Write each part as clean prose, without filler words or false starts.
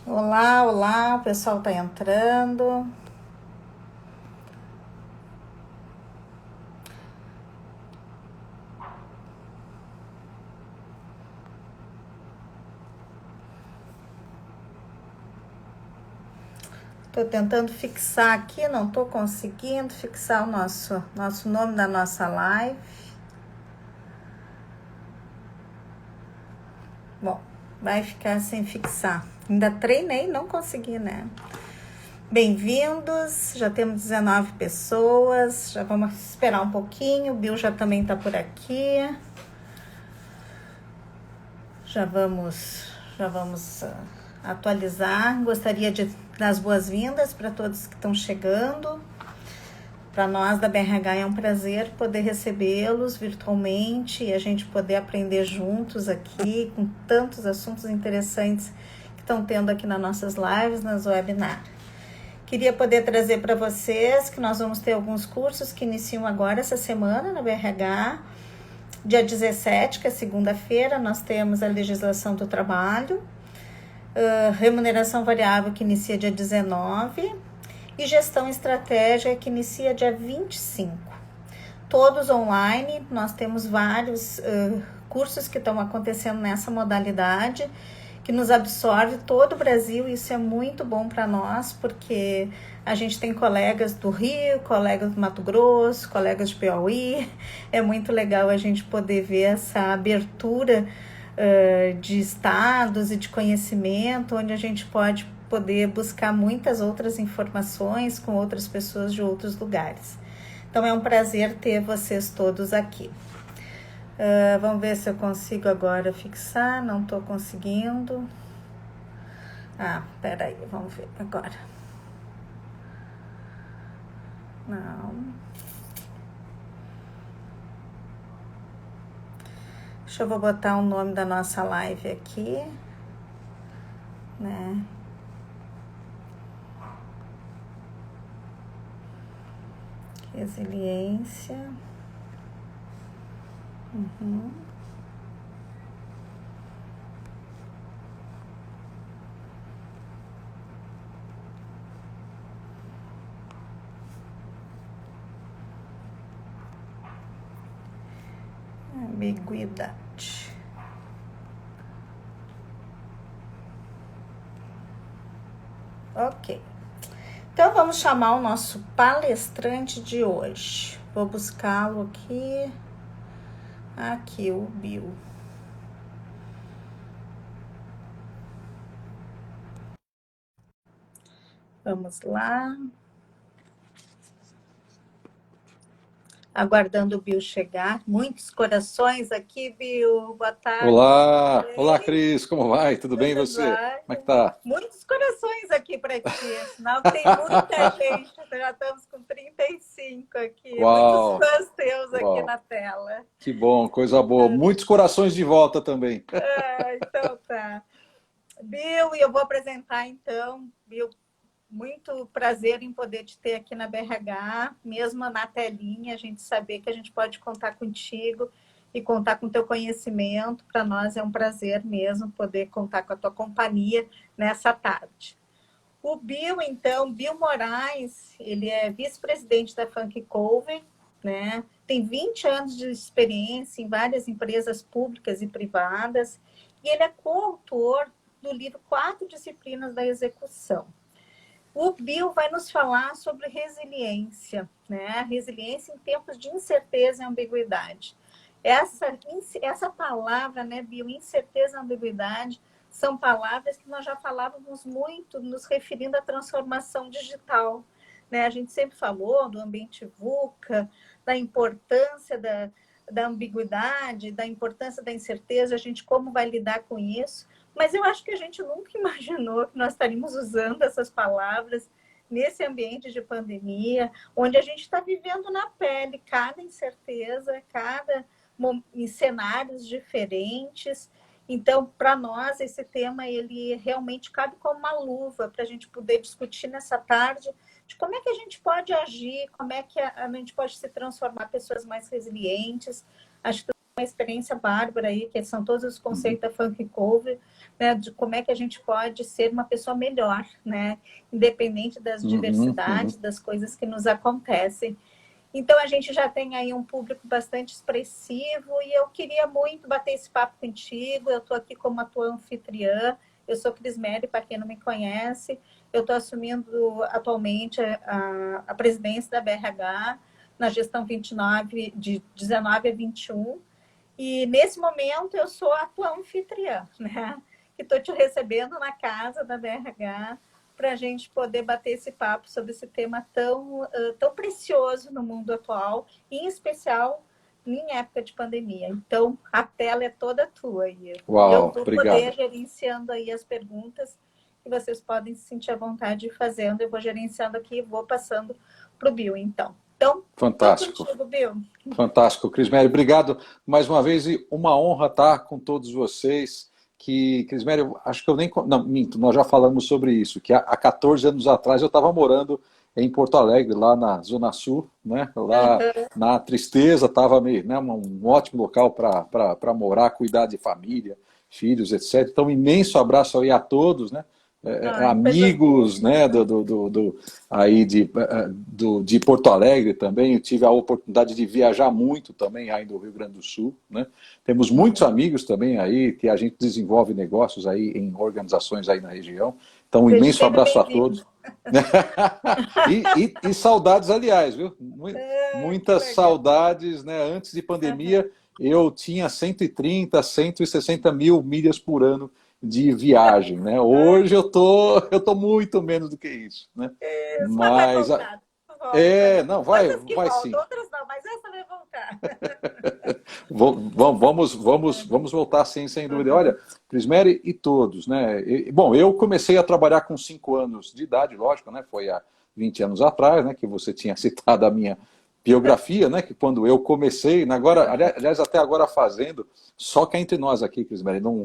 Olá, olá, o pessoal tá entrando. Tô tentando fixar aqui, não tô conseguindo fixar o nosso nome da nossa live. Bom, vai ficar sem fixar. Ainda treinei, não consegui, né? Bem-vindos, já temos 19 pessoas, já vamos esperar um pouquinho, o Bill já também tá por aqui. Já vamos atualizar. Gostaria de dar as boas-vindas para todos que estão chegando. Para nós da BRH é um prazer poder recebê-los virtualmente e a gente poder aprender juntos aqui com tantos assuntos interessantes que estão tendo aqui nas nossas lives, nas webinars. Queria poder trazer para vocês que nós vamos ter alguns cursos que iniciam agora essa semana na BRH. Dia 17, que é segunda-feira, nós temos a legislação do trabalho, remuneração variável que inicia dia 19 e gestão estratégica que inicia dia 25. Todos online, nós temos vários cursos que estão acontecendo nessa modalidade, que nos absorve todo o Brasil, e isso é muito bom para nós, porque a gente tem colegas do Rio, colegas do Mato Grosso, colegas de Piauí, é muito legal a gente poder ver essa abertura de estados e de conhecimento, onde a gente pode poder buscar muitas outras informações com outras pessoas de outros lugares. Então é um prazer ter vocês todos aqui. Vamos ver se eu consigo agora fixar. Não estou conseguindo. Peraí, vamos ver agora. Não. Deixa eu botar o nome da nossa live aqui, né? Resiliência. Ambiguidade. Ok. Então vamos chamar o nosso palestrante de hoje. Vou buscá-lo aqui. Aqui, o Bill. Vamos lá. Aguardando o Bill chegar. Muitos corações aqui, Bill. Boa tarde. Olá, Cris, como vai? Tudo bem e Tudo você? jóia? Como é que tá? Muitos corações aqui para ti. Sinal que tem muita gente. Já estamos com 35 aqui. Muitos Uau, fãs teus aqui na uau, tela. que bom, coisa boa. Muitos corações de volta também. Então tá. Bill, e eu vou apresentar então. Bill, muito prazer em poder te ter aqui na BRH, mesmo na telinha, a gente saber que a gente pode contar contigo e contar com o teu conhecimento. Para nós é um prazer mesmo poder contar com a tua companhia nessa tarde. O Bill, então, Bill Moraes, ele é vice-presidente da Funk Cover, né? Tem 20 anos de experiência em várias empresas públicas e privadas, e ele é coautor do livro Quatro Disciplinas da Execução. O Bill vai nos falar sobre resiliência, né? Resiliência em tempos de incerteza e ambiguidade. Essa palavra, né, Bill, incerteza e ambiguidade, são palavras que nós já falávamos muito nos referindo à transformação digital, né? A gente sempre falou do ambiente VUCA, da importância da ambiguidade, da importância da incerteza, a gente como vai lidar com isso. Mas eu acho que a gente nunca imaginou que nós estaríamos usando essas palavras nesse ambiente de pandemia, onde a gente está vivendo na pele cada incerteza, em cenários diferentes. Então, para nós, esse tema ele realmente cabe como uma luva para a gente poder discutir nessa tarde de como é que a gente pode agir, como é que a gente pode se transformar pessoas mais resilientes. Acho que uma experiência bárbara aí, que são todos os conceitos da Funk Cover, né, de como é que a gente pode ser uma pessoa melhor, né, independente das diversidades, das coisas que nos acontecem. Então, a gente já tem aí um público bastante expressivo e eu queria muito bater esse papo contigo. Eu estou aqui como a tua anfitriã. Eu sou Cris Meri, para quem não me conhece. Eu estou assumindo atualmente a presidência da BRH na gestão 29, de 19 a 21. E, nesse momento, eu sou a tua anfitriã, né? Que estou te recebendo na casa da BRH para a gente poder bater esse papo sobre esse tema tão precioso no mundo atual, em especial em época de pandemia. Então, a tela é toda tua. Uau, eu vou obrigado. poder gerenciando aí as perguntas que vocês podem se sentir à vontade de fazendo. Eu vou gerenciando aqui e vou passando para o Bill, então. Fantástico. Contigo, Bill. Fantástico, Cris Meri. Obrigado mais uma vez e uma honra estar com todos vocês. Que, Cris Meri, acho que eu nem... Não, minto, nós já falamos sobre isso, que há 14 anos atrás eu estava morando em Porto Alegre, lá na Zona Sul, né? Lá na Tristeza, estava né, um ótimo local para morar, cuidar de família, filhos, etc. Então, um imenso abraço aí a todos, né? Amigos, né, aí de Porto Alegre também. Eu tive a oportunidade de viajar muito também aí do Rio Grande do Sul, né? Temos muitos amigos também aí que a gente desenvolve negócios aí em organizações aí na região. Então, um imenso abraço a todos. e saudades, aliás, viu? Muitas saudades, né? Antes de pandemia, eu tinha 130, 160 mil milhas por ano de viagem, né? Hoje eu tô muito menos do que isso, né? Mas não vai sim. Outras não, mas essa vai voltar. Vamos voltar sim, sem dúvida. Olha, Cris Meri e todos, né? Bom, eu comecei a trabalhar com 5 anos de idade, lógico, né? Foi há 20 anos atrás, né? Que você tinha citado a minha biografia, né? Que quando eu comecei, agora, aliás, até agora fazendo, só que é entre nós aqui, Cris Meri, não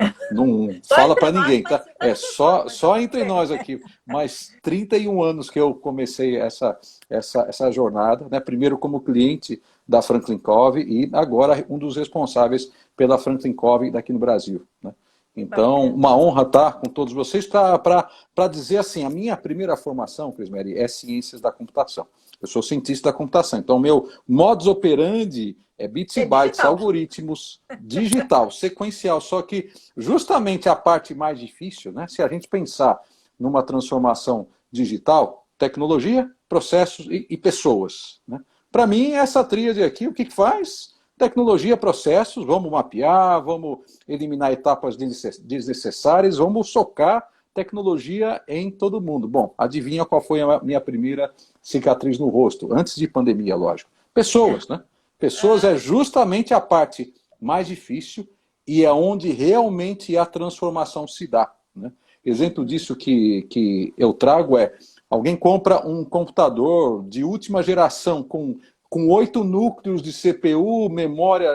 fala para ninguém, tá? É só entre nós aqui. Mas 31 anos que eu comecei essa jornada, né? Primeiro como cliente da Franklin Covey e agora um dos responsáveis pela Franklin Covey daqui no Brasil, né? Então, uma honra estar com todos vocês para dizer assim, a minha primeira formação, Cris Meri, é ciências da computação. Eu sou cientista da computação, então meu modus operandi é bits e bytes, algoritmos, digital, sequencial, só que justamente a parte mais difícil, né, se a gente pensar numa transformação digital, tecnologia, processos e pessoas, né? Para mim, essa tríade aqui, o que faz? Tecnologia, processos, vamos mapear, vamos eliminar etapas desnecessárias, vamos socar tecnologia em todo mundo. Bom, adivinha qual foi a minha primeira cicatriz no rosto? Antes de pandemia, lógico. Pessoas, né? Pessoas é justamente a parte mais difícil e é onde realmente a transformação se dá, né? Exemplo disso que eu trago é, alguém compra um computador de última geração com 8 núcleos de CPU, memória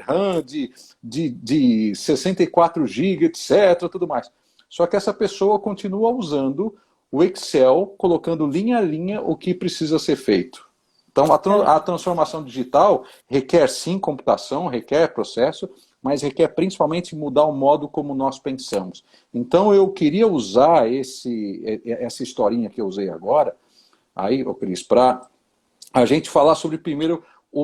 RAM de 64 GB, etc., tudo mais. Só que essa pessoa continua usando o Excel, colocando linha a linha o que precisa ser feito. Então, a transformação digital requer, sim, computação, requer processo, mas requer principalmente mudar o modo como nós pensamos. Então, eu queria usar essa historinha que eu usei agora, aí, Cris, para a gente falar sobre, primeiro,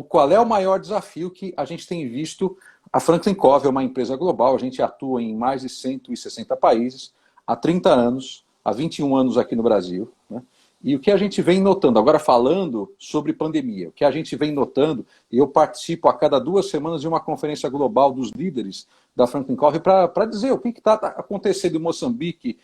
qual é o maior desafio que a gente tem visto. A Franklin Covey é uma empresa global, a gente atua em mais de 160 países, há 30 anos, há 21 anos aqui no Brasil, né? E o que a gente vem notando, agora falando sobre pandemia, o que a gente vem notando, e eu participo a cada 2 semanas de uma conferência global dos líderes da Franklin Covey para dizer o que está acontecendo em Moçambique,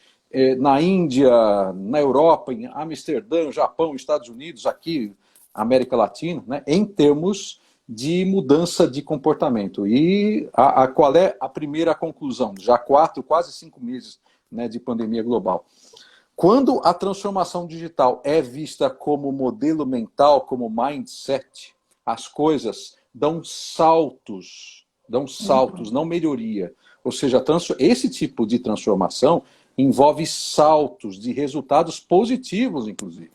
na Índia, na Europa, em Amsterdã, Japão, Estados Unidos, aqui, América Latina, né, em termos de mudança de comportamento. E qual é a primeira conclusão? Já quase 5 meses, né, de pandemia global. Quando a transformação digital é vista como modelo mental, como mindset, as coisas dão saltos, não melhoria. Ou seja, esse tipo de transformação envolve saltos de resultados positivos, inclusive.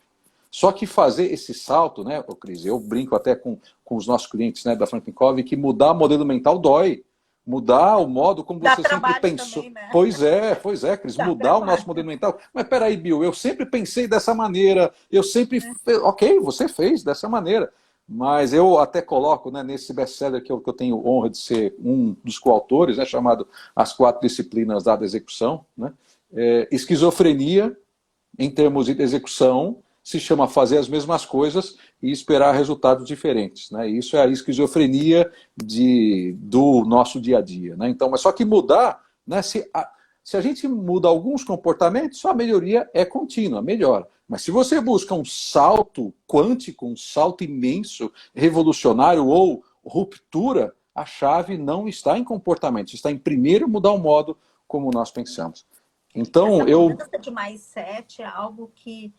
Só que fazer esse salto, né, ô Cris, eu brinco até com os nossos clientes, né, da Franklin Covey, que mudar o modelo mental dói. Mudar o modo como Dá você sempre trabalho pensou. também, né? Pois é, Cris, Dá mudar o nosso trabalho. modelo mental. Mas peraí, Bill, eu sempre pensei dessa maneira, eu sempre. Ok, você fez dessa maneira. Mas eu até coloco, né, nesse best-seller que eu tenho honra de ser um dos coautores, né, chamado As Quatro Disciplinas da Execução, né, esquizofrenia, em termos de execução, se chama fazer as mesmas coisas e esperar resultados diferentes, né? Isso é a esquizofrenia do nosso dia a dia, né? Então, mas só que mudar, né? Se a gente muda alguns comportamentos, a melhoria é contínua, melhora. Mas se você busca um salto quântico, um salto imenso, revolucionário ou ruptura, a chave não está em comportamento, está em primeiro mudar o modo como nós pensamos. Essa Então, mudança de mindset é algo que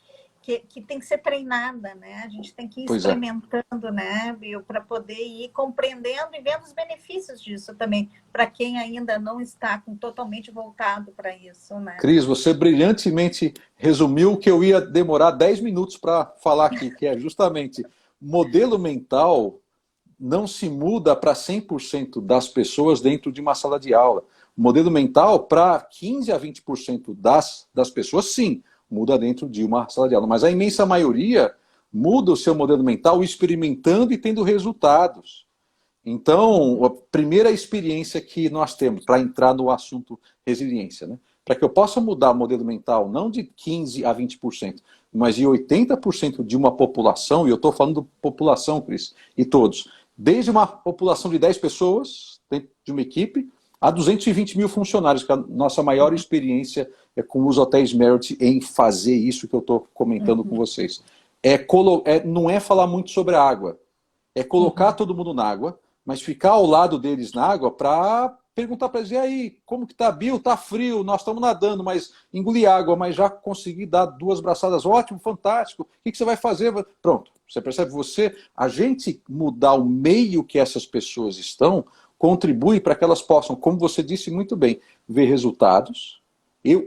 tem que ser treinada, né? A gente tem que ir Pois é. experimentando, né, Bill, para poder ir compreendendo e vendo os benefícios disso também, para quem ainda não está totalmente voltado para isso, né? Cris, você brilhantemente resumiu o que eu ia demorar 10 minutos para falar aqui, que é justamente modelo mental não se muda para 100% das pessoas dentro de uma sala de aula. O modelo mental, para 15 a 20% das pessoas, sim, muda dentro de uma sala de aula. Mas a imensa maioria muda o seu modelo mental experimentando e tendo resultados. Então, a primeira experiência que nós temos para entrar no assunto resiliência, né? Para que eu possa mudar o modelo mental, não de 15 a 20%, mas de 80% de uma população, e eu estou falando população, Cris, e todos, desde uma população de 10 pessoas, dentro de uma equipe, a 220 mil funcionários, que a nossa maior experiência é com os hotéis Merit em fazer isso que eu estou comentando com vocês. Não é falar muito sobre a água, é colocar todo mundo na água, mas ficar ao lado deles na água para perguntar para eles, e aí, como que tá, Bill? Tá frio, nós estamos nadando, mas engoli água, mas já consegui dar 2 braçadas, ótimo, fantástico, o que você vai fazer? Pronto, você percebe, a gente mudar o meio que essas pessoas estão, contribui para que elas possam, como você disse muito bem, ver resultados,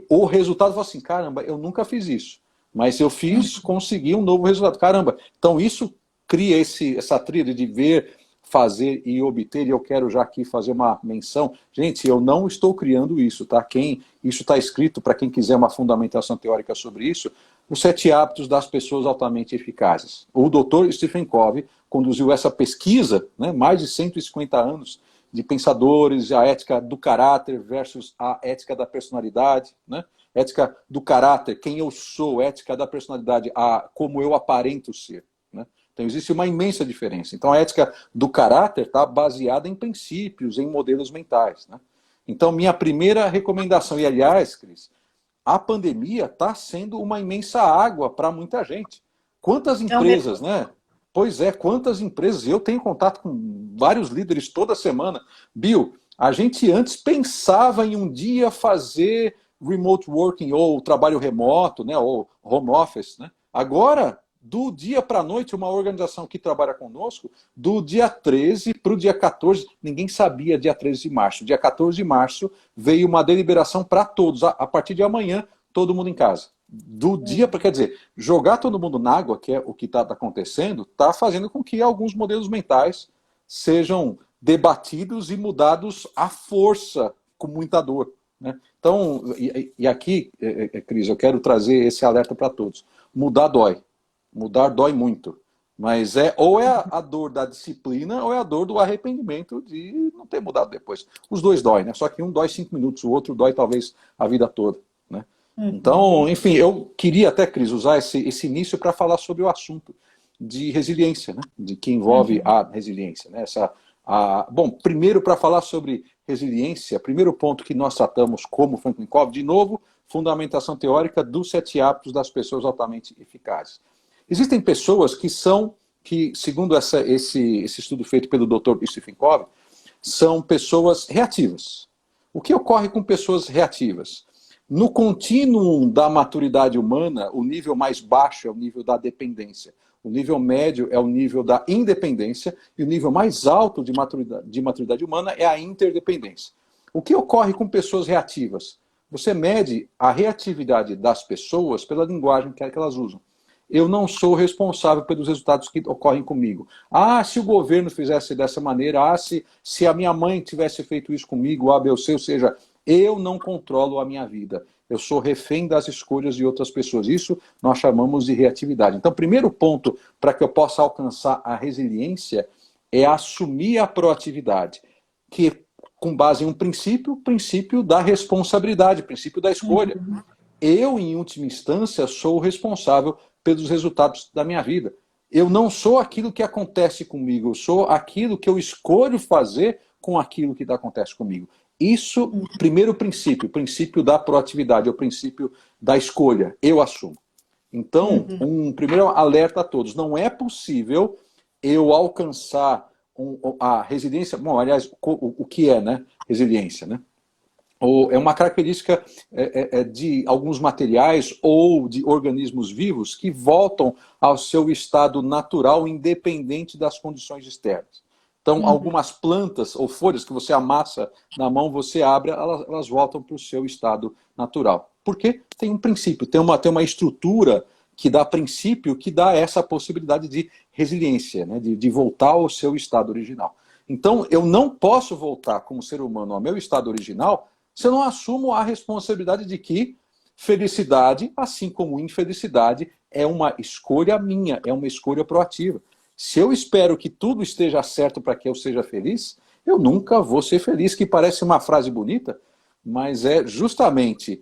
o resultado fala assim, caramba, eu nunca fiz isso, mas eu fiz, consegui um novo resultado, caramba, então isso cria essa trilha de ver, fazer e obter, e eu quero já aqui fazer uma menção. Gente, eu não estou criando isso, tá? Isso está escrito, para quem quiser uma fundamentação teórica sobre isso, os 7 hábitos das pessoas altamente eficazes. O Dr. Stephen Covey conduziu essa pesquisa, né, mais de 150 anos, de pensadores, a ética do caráter versus a ética da personalidade, né? Ética do caráter, quem eu sou, ética da personalidade, como eu aparento ser, né? Então, existe uma imensa diferença. Então, a ética do caráter está baseada em princípios, em modelos mentais, né? Então, minha primeira recomendação, e aliás, Cris, a pandemia está sendo uma imensa água para muita gente. Quantas empresas, né? Pois é, quantas empresas, eu tenho contato com vários líderes toda semana. Bill, a gente antes pensava em um dia fazer remote working, ou trabalho remoto, né? Ou home office, né? Agora, do dia para a noite, uma organização que trabalha conosco, do dia 13 para o dia 14, ninguém sabia dia 13 de março. Dia 14 de março veio uma deliberação para todos. A partir de amanhã, todo mundo em casa. Do dia para, quer dizer, jogar todo mundo na água, que é o que está acontecendo, está fazendo com que alguns modelos mentais sejam debatidos e mudados à força, com muita dor, né? Então, e aqui, Cris, eu quero trazer esse alerta para todos. Mudar dói. Mudar dói muito. Mas ou é a dor da disciplina ou é a dor do arrependimento de não ter mudado depois. Os dois dói, né? Só que um dói 5 minutos, o outro dói talvez a vida toda, né? Então, enfim, eu queria até, Cris, usar esse início para falar sobre o assunto de resiliência, né? De que envolve a resiliência, né? Bom, primeiro para falar sobre resiliência, primeiro ponto que nós tratamos como Franklin Covey, de novo, fundamentação teórica dos 7 hábitos das pessoas altamente eficazes. Existem pessoas que segundo esse estudo feito pelo Dr. Stephen Covey, são pessoas reativas. O que ocorre com pessoas reativas? No contínuo da maturidade humana, o nível mais baixo é o nível da dependência. O nível médio é o nível da independência e o nível mais alto de maturidade humana é a interdependência. O que ocorre com pessoas reativas? Você mede a reatividade das pessoas pela linguagem que elas usam. eu não sou responsável pelos resultados que ocorrem comigo. Ah, se o governo fizesse dessa maneira, ah, se a minha mãe tivesse feito isso comigo, A, B ou C, ou seja, eu não controlo a minha vida. Eu sou refém das escolhas de outras pessoas. Isso nós chamamos de reatividade. Então, primeiro ponto para que eu possa alcançar a resiliência é assumir a proatividade, que com base em um princípio, o princípio da responsabilidade, o princípio da escolha. Eu, em última instância, sou o responsável pelos resultados da minha vida. Eu não sou aquilo que acontece comigo, eu sou aquilo que eu escolho fazer com aquilo que acontece comigo. Isso, primeiro princípio, o princípio da proatividade, é o princípio da escolha. Eu assumo. Então, um primeiro alerta a todos. Não é possível eu alcançar a resiliência. Bom, aliás, o que é, né? Resiliência, né? É uma característica de alguns materiais ou de organismos vivos que voltam ao seu estado natural, independente das condições externas. Então, algumas plantas ou folhas que você amassa na mão, você abre, elas voltam para o seu estado natural. Porque tem um princípio, tem uma estrutura que dá princípio, que dá essa possibilidade de resiliência, né? de voltar ao seu estado original. Então, eu não posso voltar como ser humano ao meu estado original se eu não assumo a responsabilidade de que felicidade, assim como infelicidade, é uma escolha minha, é uma escolha proativa. Se eu espero que tudo esteja certo para que eu seja feliz, eu nunca vou ser feliz, que parece uma frase bonita, mas é justamente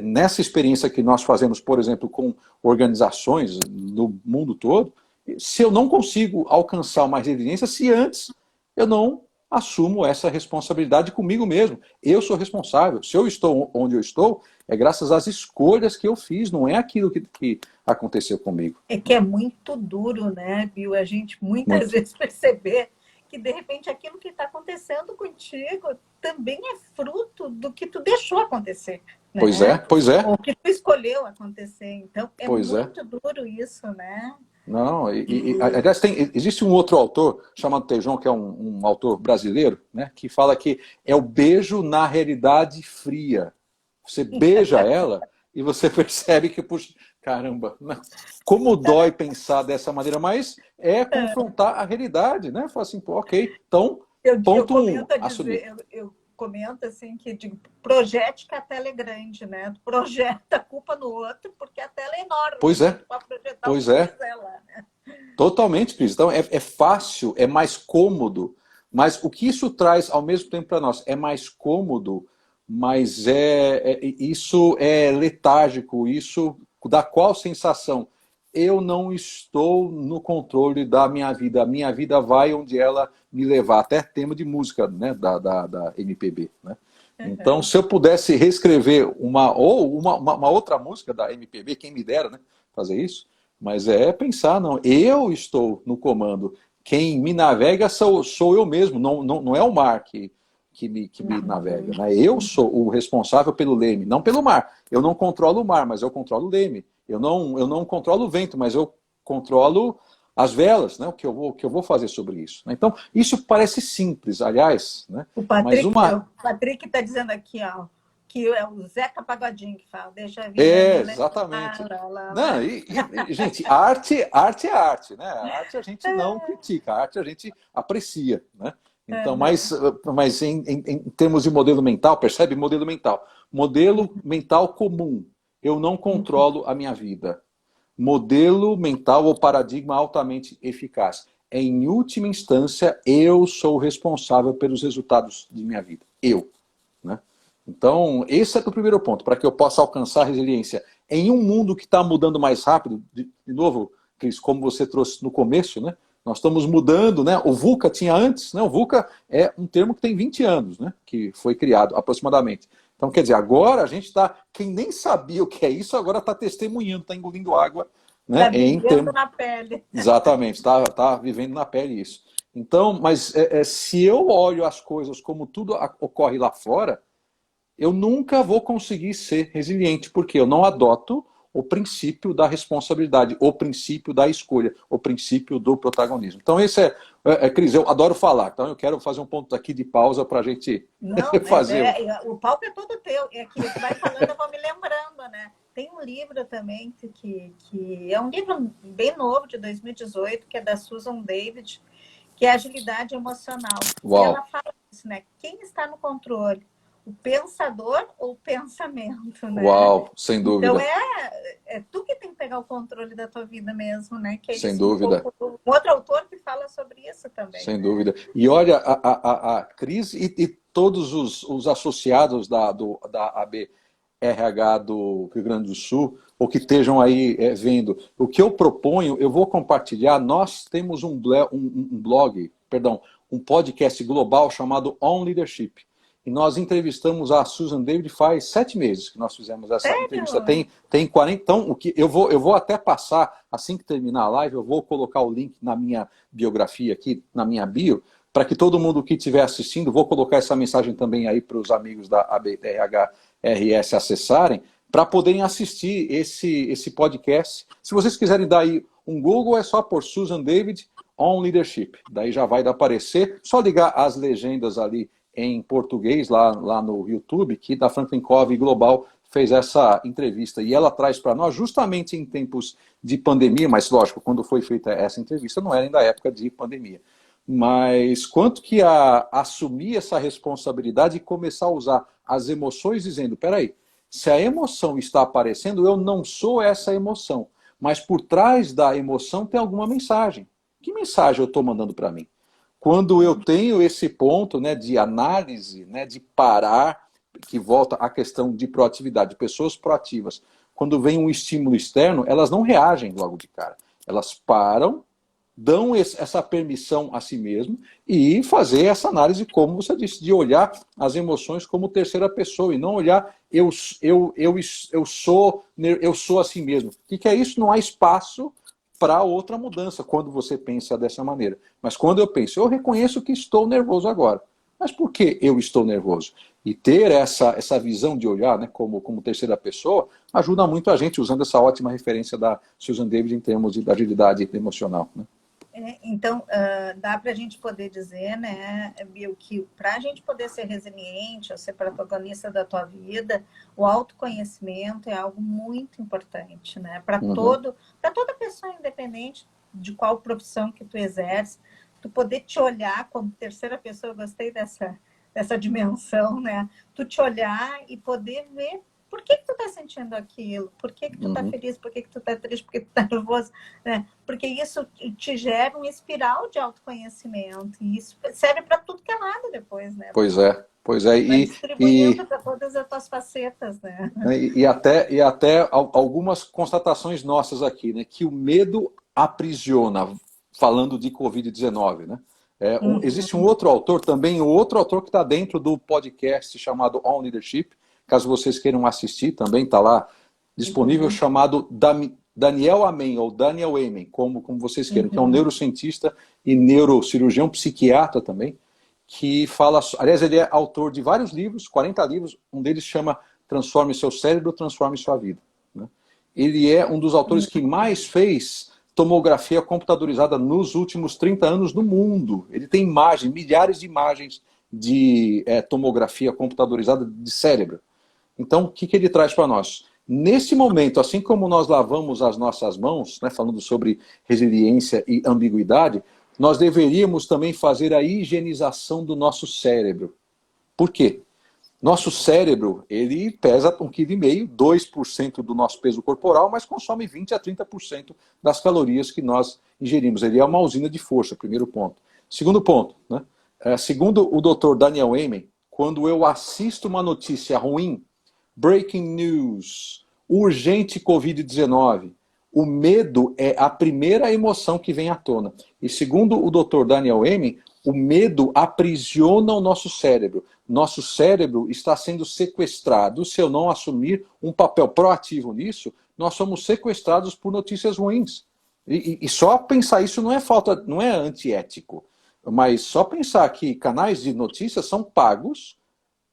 nessa experiência que nós fazemos, por exemplo, com organizações no mundo todo, se eu não consigo alcançar uma resiliência, se antes eu não assumo essa responsabilidade comigo mesmo. Eu sou responsável. Se eu estou onde eu estou, é graças às escolhas que eu fiz, não é aquilo que aconteceu comigo. É que é muito duro, né, Bill? A gente muitas vezes perceber que, de repente, aquilo que está acontecendo contigo também é fruto do que tu deixou acontecer. Né? Pois é. Ou que tu escolheu acontecer. Então, é muito duro isso, né? Não, aliás, existe um outro autor, chamado Tejon, que é um autor brasileiro, né, que fala que é o beijo na realidade fria. Você beija ela e você percebe que, puxa, caramba, como dói pensar dessa maneira, mas é confrontar a realidade, né? Falar assim, pô, ok, então, ponto um, assumir. Eu comento assim que digo, projete que a tela é grande, né? Projeta a culpa no outro, porque a tela é enorme. Pois é. Pode projetar pois é. Lá, né? Totalmente, Cris. Então, é fácil, é mais cômodo, mas o que isso traz ao mesmo tempo para nós? É mais cômodo, mas isso é letárgico, isso dá qual sensação? Eu não estou no controle da minha vida, a minha vida vai onde ela me levar, até tema de música, né, da MPB. Né? Então, se eu pudesse reescrever uma outra música da MPB, quem me dera, né, fazer isso, mas é pensar, não, eu estou no comando, quem me navega sou eu mesmo, não é o mar que me navega. Né? Eu sou o responsável pelo leme, não pelo mar. Eu não controlo o mar, mas eu controlo o leme. Eu não controlo o vento, mas eu controlo as velas, né? O que eu vou fazer sobre isso. Então, isso parece simples, aliás. Né? O Patrick está dizendo aqui, ó, que é o Zeca Pagodinho que fala, deixa a vida. Exatamente. Não, gente, arte é arte, né? A arte a gente não critica, a arte a gente aprecia, né? Então, mas em termos de modelo mental, percebe? Modelo mental comum. Eu não controlo a minha vida. Modelo mental ou paradigma altamente eficaz. Em última instância, eu sou o responsável pelos resultados de minha vida. Eu. Né? Então, esse é o primeiro ponto, para que eu possa alcançar a resiliência. Em um mundo que está mudando mais rápido, de novo, Cris, como você trouxe no começo, né? Nós estamos mudando, né? O VUCA tinha antes, né? O VUCA é um termo que tem 20 anos, né? Que foi criado aproximadamente. Então, quer dizer, agora a gente está... Quem nem sabia o que é isso, agora está testemunhando, está engolindo água. Né? Está vivendo na pele. Exatamente, está vivendo na pele isso. Então, mas se eu olho as coisas como tudo ocorre lá fora, eu nunca vou conseguir ser resiliente, porque eu não adoto o princípio da responsabilidade, o princípio da escolha, o princípio do protagonismo. Então esse Cris, eu adoro falar, então eu quero fazer um ponto aqui de pausa para a gente fazer. O palco é todo teu, é que tu vai falando, eu vou me lembrando, né? tem um livro também que é um livro bem novo, de 2018, que é da Susan David, que é Agilidade Emocional. Uau. E ela fala isso, né? Quem está no controle? O pensador ou o pensamento, né? Uau, sem dúvida. Então é tu que tem que pegar o controle da tua vida mesmo, né? Que é Sem isso, dúvida. um outro autor que fala sobre isso também. Sem né? dúvida. E olha, a Cris e todos os associados da ABRH do Rio Grande do Sul, ou que estejam aí vendo, o que eu proponho, eu vou compartilhar. Nós temos um blog, perdão, um podcast global chamado On Leadership. E nós entrevistamos a Susan David faz 7 meses que nós fizemos essa Sério? entrevista. Tem 40. Então, eu vou até passar, assim que terminar a live, eu vou colocar o link na minha biografia aqui, na minha bio, para que todo mundo que estiver assistindo, vou colocar essa mensagem também aí para os amigos da ABRHRS acessarem, para poderem assistir esse podcast. Se vocês quiserem dar aí um Google, é só por Susan David On Leadership. Daí já vai aparecer. Só ligar as legendas ali em português, lá no YouTube, que da Franklin Covey Global fez essa entrevista. E ela traz para nós, justamente em tempos de pandemia, mas lógico, quando foi feita essa entrevista, não era ainda a época de pandemia. Mas quanto que assumir essa responsabilidade e começar a usar as emoções dizendo, peraí, se a emoção está aparecendo, eu não sou essa emoção. Mas por trás da emoção tem alguma mensagem. Que mensagem eu estou mandando para mim? Quando eu tenho esse ponto, né, de análise, né, de parar, que volta à questão de proatividade, pessoas proativas, quando vem um estímulo externo, elas não reagem logo de cara. Elas param, dão essa permissão a si mesmo e fazer essa análise, como você disse, de olhar as emoções como terceira pessoa e não olhar eu sou assim mesmo. O que é isso? Não há espaço para outra mudança quando você pensa dessa maneira. Mas quando eu penso, eu reconheço que estou nervoso agora. Mas por que eu estou nervoso? E ter essa visão de olhar, né, como terceira pessoa ajuda muito a gente, usando essa ótima referência da Susan David em termos de agilidade emocional. Né? Então, dá para a gente poder dizer, né, Bill, que para a gente poder ser resiliente, ou ser protagonista da tua vida, o autoconhecimento é algo muito importante, né? Para toda pessoa, independente de qual profissão que tu exerce, tu poder te olhar como terceira pessoa, eu gostei dessa dimensão, né? Tu te olhar e poder ver por que tu tá sentindo aquilo, por que tu tá feliz, por que tu tá triste, por que tu tá nervoso, né? Porque isso te gera um espiral de autoconhecimento e isso serve para tudo que é lado depois, né? Pois é. Vai distribuindo para todas as tuas facetas, né? E até algumas constatações nossas aqui, né? Que o medo aprisiona, falando de Covid-19, né? Existe um outro autor também, outro autor que está dentro do podcast chamado On Leadership, caso vocês queiram assistir, também está lá disponível, chamado Daniel Amen, ou Daniel Amen, como vocês queiram, que é um neurocientista e neurocirurgião, psiquiatra também, que fala... Aliás, ele é autor de vários livros, 40 livros, um deles chama Transforme Seu Cérebro, Transforme Sua Vida. Né? Ele é um dos autores que mais fez tomografia computadorizada nos últimos 30 anos no mundo. Ele tem imagens, milhares de imagens de tomografia computadorizada de cérebro. Então, o que ele traz para nós? Nesse momento, assim como nós lavamos as nossas mãos, né, falando sobre resiliência e ambiguidade, nós deveríamos também fazer a higienização do nosso cérebro. Por quê? Nosso cérebro, ele pesa 1,5 kg, 2% do nosso peso corporal, mas consome 20% a 30% das calorias que nós ingerimos. Ele é uma usina de força, primeiro ponto. Segundo ponto, né? Segundo o Dr. Daniel Amen, quando eu assisto uma notícia ruim, breaking news, urgente Covid-19, o medo é a primeira emoção que vem à tona. E segundo o Dr. Daniel Amen, o medo aprisiona o nosso cérebro. Nosso cérebro está sendo sequestrado. Se eu não assumir um papel proativo nisso, nós somos sequestrados por notícias ruins. E só pensar isso não é antiético. Mas só pensar que canais de notícias são pagos,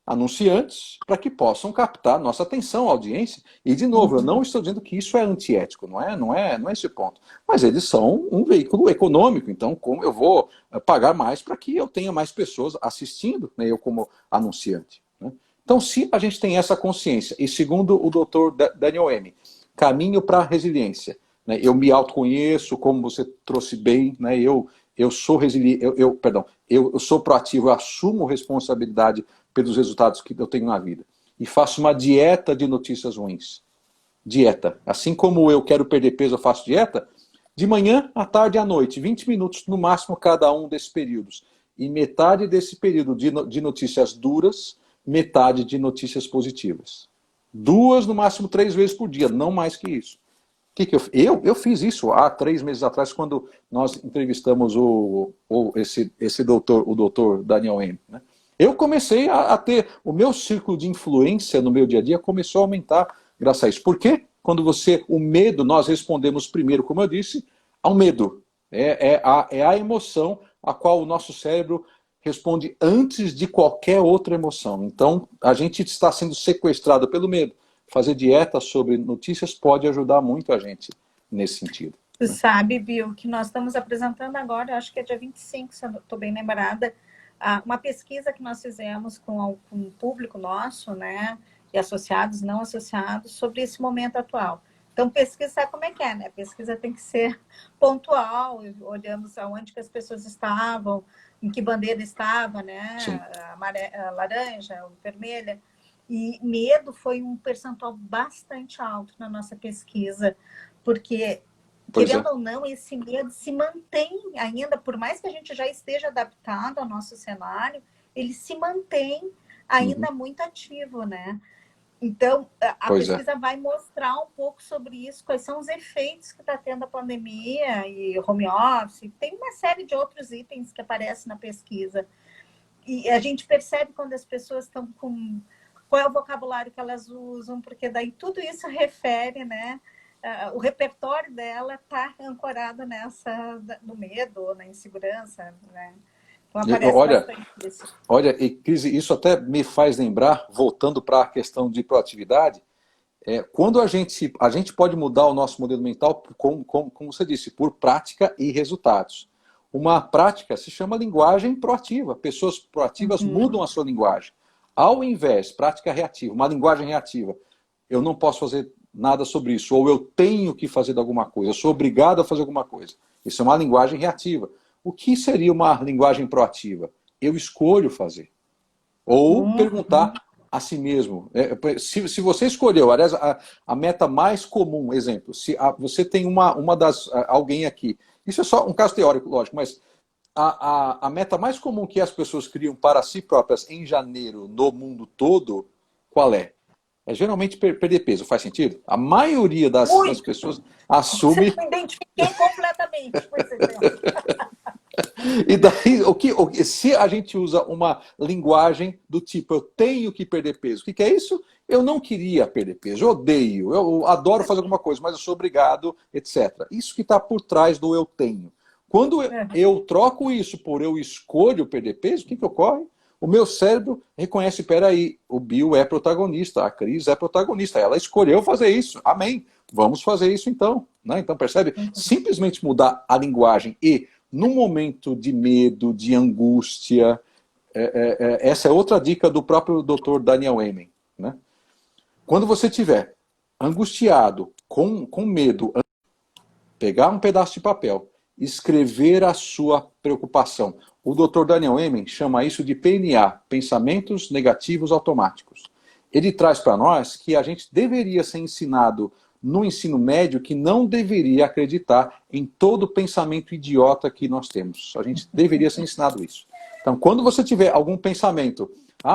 anunciantes, para que possam captar nossa atenção, audiência. E, de novo, eu não estou dizendo que isso é antiético, não é esse o ponto. Mas eles são um veículo econômico, então como eu vou pagar mais para que eu tenha mais pessoas assistindo, né, eu como anunciante. Né? Então, se a gente tem essa consciência, e segundo o doutor Daniel M., caminho para a resiliência, né? Eu me autoconheço, como você trouxe bem, né? Eu sou resiliente, eu sou proativo, eu assumo responsabilidade pelos resultados que eu tenho na vida. E faço uma dieta de notícias ruins. Dieta. Assim como eu quero perder peso, eu faço dieta, de manhã, à tarde e à noite, 20 minutos no máximo cada um desses períodos. E metade desse período de notícias duras, metade de notícias positivas. 2, no máximo 3 vezes por dia, não mais que isso. Eu fiz isso há 3 meses atrás, quando nós entrevistamos esse doutor, o doutor Daniel M., né? Eu comecei a ter, o meu círculo de influência no meu dia a dia começou a aumentar graças a isso. Por quê? Quando o medo, nós respondemos primeiro, como eu disse, ao medo. É a emoção a qual o nosso cérebro responde antes de qualquer outra emoção. Então, a gente está sendo sequestrado pelo medo. Fazer dieta sobre notícias pode ajudar muito a gente nesse sentido. Tu sabe, Bill, que nós estamos apresentando agora, acho que é dia 25, se eu estou bem lembrada, uma pesquisa que nós fizemos com um público nosso, né, e associados, não associados, sobre esse momento atual. Então, pesquisa, sabe como é que é, né? Pesquisa tem que ser pontual, olhamos aonde que as pessoas estavam, em que bandeira estava, né? A laranja, a vermelha. E medo foi um percentual bastante alto na nossa pesquisa, porque, querendo ou não, esse medo se mantém ainda, por mais que a gente já esteja adaptado ao nosso cenário, ele se mantém ainda muito ativo, né? Então, a pesquisa vai mostrar um pouco sobre isso, quais são os efeitos que está tendo a pandemia e home office. Tem uma série de outros itens que aparecem na pesquisa. E a gente percebe quando as pessoas estão com... Qual é o vocabulário que elas usam, porque daí tudo isso refere, né? O repertório dela está ancorado no medo ou na insegurança, né? Olha, e Cris, isso até me faz lembrar, voltando para a questão de proatividade, quando a gente pode mudar o nosso modelo mental, como você disse, por prática e resultados. Uma prática se chama linguagem proativa. Pessoas proativas mudam a sua linguagem. Ao invés, prática reativa, uma linguagem reativa, eu não posso fazer nada sobre isso, ou eu tenho que fazer alguma coisa, eu sou obrigado a fazer alguma coisa. Isso é uma linguagem reativa. O que seria uma linguagem proativa? Eu escolho fazer. Ou perguntar a si mesmo. Se você escolheu, aliás, a meta mais comum, exemplo, se você tem alguém aqui, isso é só um caso teórico, lógico, mas a meta mais comum que as pessoas criam para si próprias em janeiro no mundo todo, qual é? É geralmente perder peso, faz sentido? A maioria das pessoas assume... Eu me identifiquei completamente com esse exemplo. E daí, se a gente usa uma linguagem do tipo, eu tenho que perder peso, o que é isso? Eu não queria perder peso, eu odeio, eu adoro fazer alguma coisa, mas eu sou obrigado, etc. Isso que está por trás do eu tenho. Quando eu troco isso por eu escolho perder peso, o que ocorre? O meu cérebro reconhece, peraí, o Bill é protagonista, a Cris é protagonista, ela escolheu fazer isso, amém, vamos fazer isso então. Né? Então percebe? Simplesmente mudar a linguagem e, no momento de medo, de angústia, essa é outra dica do próprio Dr. Daniel Amen. Né? Quando você estiver angustiado, com medo, pegar um pedaço de papel, escrever a sua preocupação. O Dr. Daniel Amen chama isso de PNA, Pensamentos Negativos Automáticos. Ele traz para nós que a gente deveria ser ensinado no ensino médio que não deveria acreditar em todo pensamento idiota que nós temos. A gente deveria ser ensinado isso. Então, quando você tiver algum pensamento,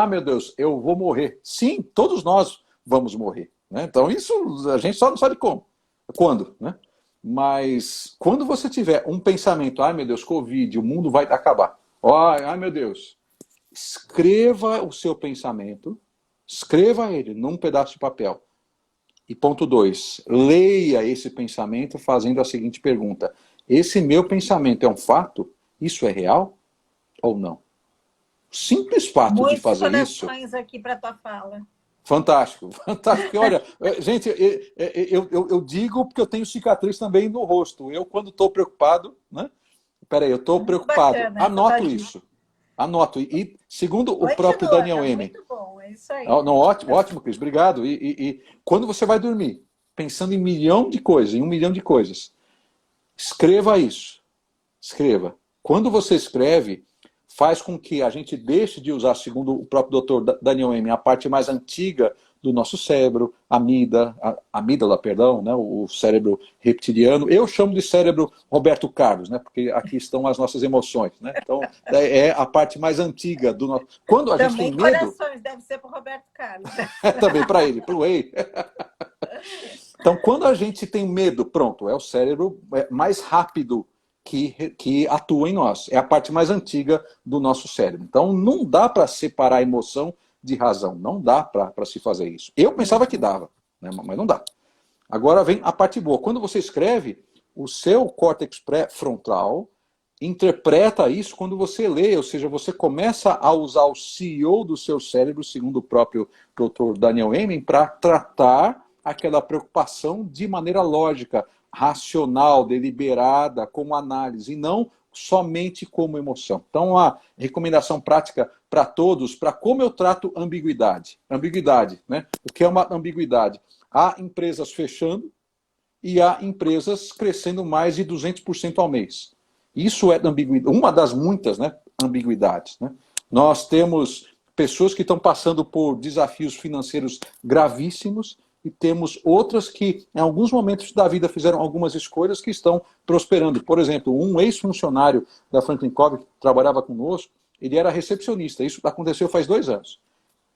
meu Deus, eu vou morrer. Sim, todos nós vamos morrer. Né? Então, isso a gente só não sabe como. Quando, né? Mas quando você tiver um pensamento, meu Deus, Covid, o mundo vai acabar. Meu Deus. Escreva o seu pensamento, escreva ele num pedaço de papel. E ponto 2, leia esse pensamento fazendo a seguinte pergunta: esse meu pensamento é um fato? Isso é real ou não? O simples fato de fazer isso... Muitos aqui para tua fala. Fantástico, fantástico. Olha, gente, eu digo porque eu tenho cicatriz também no rosto. Eu, quando estou preocupado, né? Peraí, eu estou preocupado. Bacana, Anoto isso. Anoto. E segundo o próprio Continua, Daniel tá Emen. muito bom, é isso aí. Não, ótimo, ótimo, Cris, obrigado. E quando você vai dormir, pensando em milhão de coisas, em um milhão de coisas, escreva isso. Escreva. Quando você escreve, faz com que a gente deixe de usar, segundo o próprio doutor Daniel Emen, a parte mais antiga do nosso cérebro, amígdala, perdão, né, o cérebro reptiliano. Eu chamo de cérebro Roberto Carlos, né, porque aqui estão as nossas emoções. Né? Então, é a parte mais antiga do nosso... Quando a gente tem Também medo... corações, deve ser para o Roberto Carlos. Também para ele, para o Whey. Então, quando a gente tem medo, pronto, é o cérebro mais rápido que atua em nós. É a parte mais antiga do nosso cérebro. Então, não dá para separar a emoção de razão. Não dá para se fazer isso. Eu pensava que dava, né? Mas não dá. Agora vem a parte boa. Quando você escreve, o seu córtex pré-frontal interpreta isso quando você lê, ou seja, você começa a usar o CEO do seu cérebro, segundo o próprio Dr. Daniel Amen, para tratar aquela preocupação de maneira lógica, racional, deliberada, como análise, e não somente como emoção. Então, a recomendação prática para todos, para como eu trato ambiguidade. Ambiguidade, né? O que é uma ambiguidade? Há empresas fechando e há empresas crescendo mais de 200% ao mês. Isso é ambiguidade, uma das muitas, né, ambiguidades. Né? Nós temos pessoas que estão passando por desafios financeiros gravíssimos e temos outras que, em alguns momentos da vida, fizeram algumas escolhas que estão prosperando. Por exemplo, um ex-funcionário da Franklin Covey, que trabalhava conosco, ele era recepcionista. Isso aconteceu faz 2 anos. O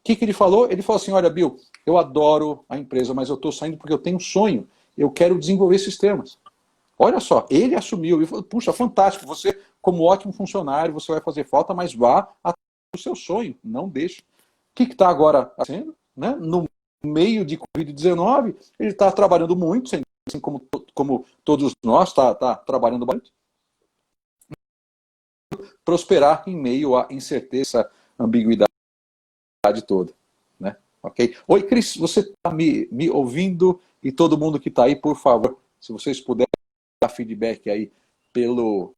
que ele falou? Ele falou assim, olha, Bill, eu adoro a empresa, mas eu estou saindo porque eu tenho um sonho. Eu quero desenvolver sistemas. Olha só, ele assumiu e falou, puxa, fantástico, você, como ótimo funcionário, você vai fazer falta, mas vá até o seu sonho, não deixe. O que está agora acontecendo? Né? No meio de Covid-19, ele está trabalhando muito, assim como todos nós, está trabalhando bastante. Prosperar em meio à incerteza, ambiguidade toda. Né? Okay? Oi, Cris, você está me ouvindo? E todo mundo que está aí, por favor, se vocês puderem dar feedback aí pelo...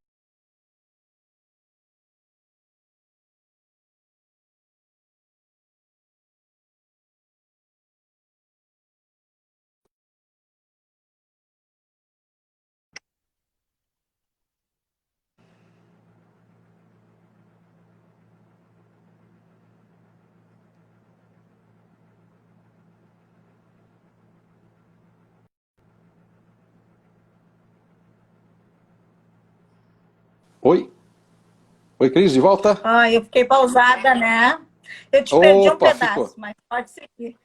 Oi? Oi, Cris, de volta? Eu fiquei pausada, né? Eu te perdi um Opa, ficou. pedaço, mas pode seguir.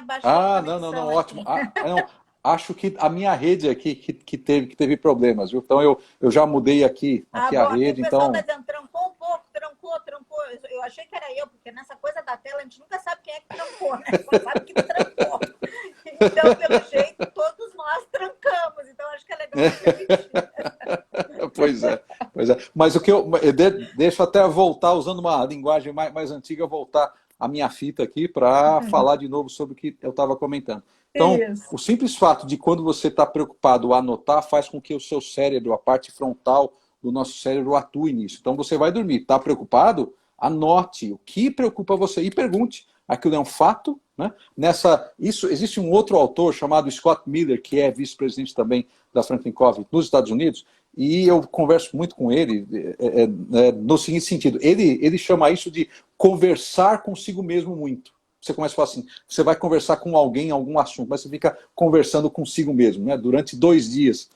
Baixou a Não, conexão ótimo. aqui. Não, acho que a minha rede aqui que teve problemas, viu? Então eu já mudei aqui a Bom, aqui o rede, pessoal está então... dizendo, trancou um pouco, trancou. Eu achei que era eu, porque nessa coisa da tela a gente nunca sabe quem é que trancou, né? Só sabe que trancou. Então, pelo jeito, todos nós trancamos. Então, acho que é legal você repetir. Pois é, pois é. Mas o que deixo até voltar, usando uma linguagem mais antiga, voltar a minha fita aqui para falar de novo sobre o que eu estava comentando. Então, Isso. o simples fato de quando você está preocupado anotar faz com que o seu cérebro, a parte frontal do nosso cérebro atue nisso. Então, você vai dormir, está preocupado? Anote o que preocupa você e pergunte. Aquilo é um fato? Né? Existe um outro autor chamado Scott Miller, que é vice-presidente também da Franklin Covey nos Estados Unidos, e eu converso muito com ele no seguinte sentido. Ele chama isso de conversar consigo mesmo muito. Você começa a falar assim, você vai conversar com alguém em algum assunto, mas você fica conversando consigo mesmo, né? Durante 2 dias,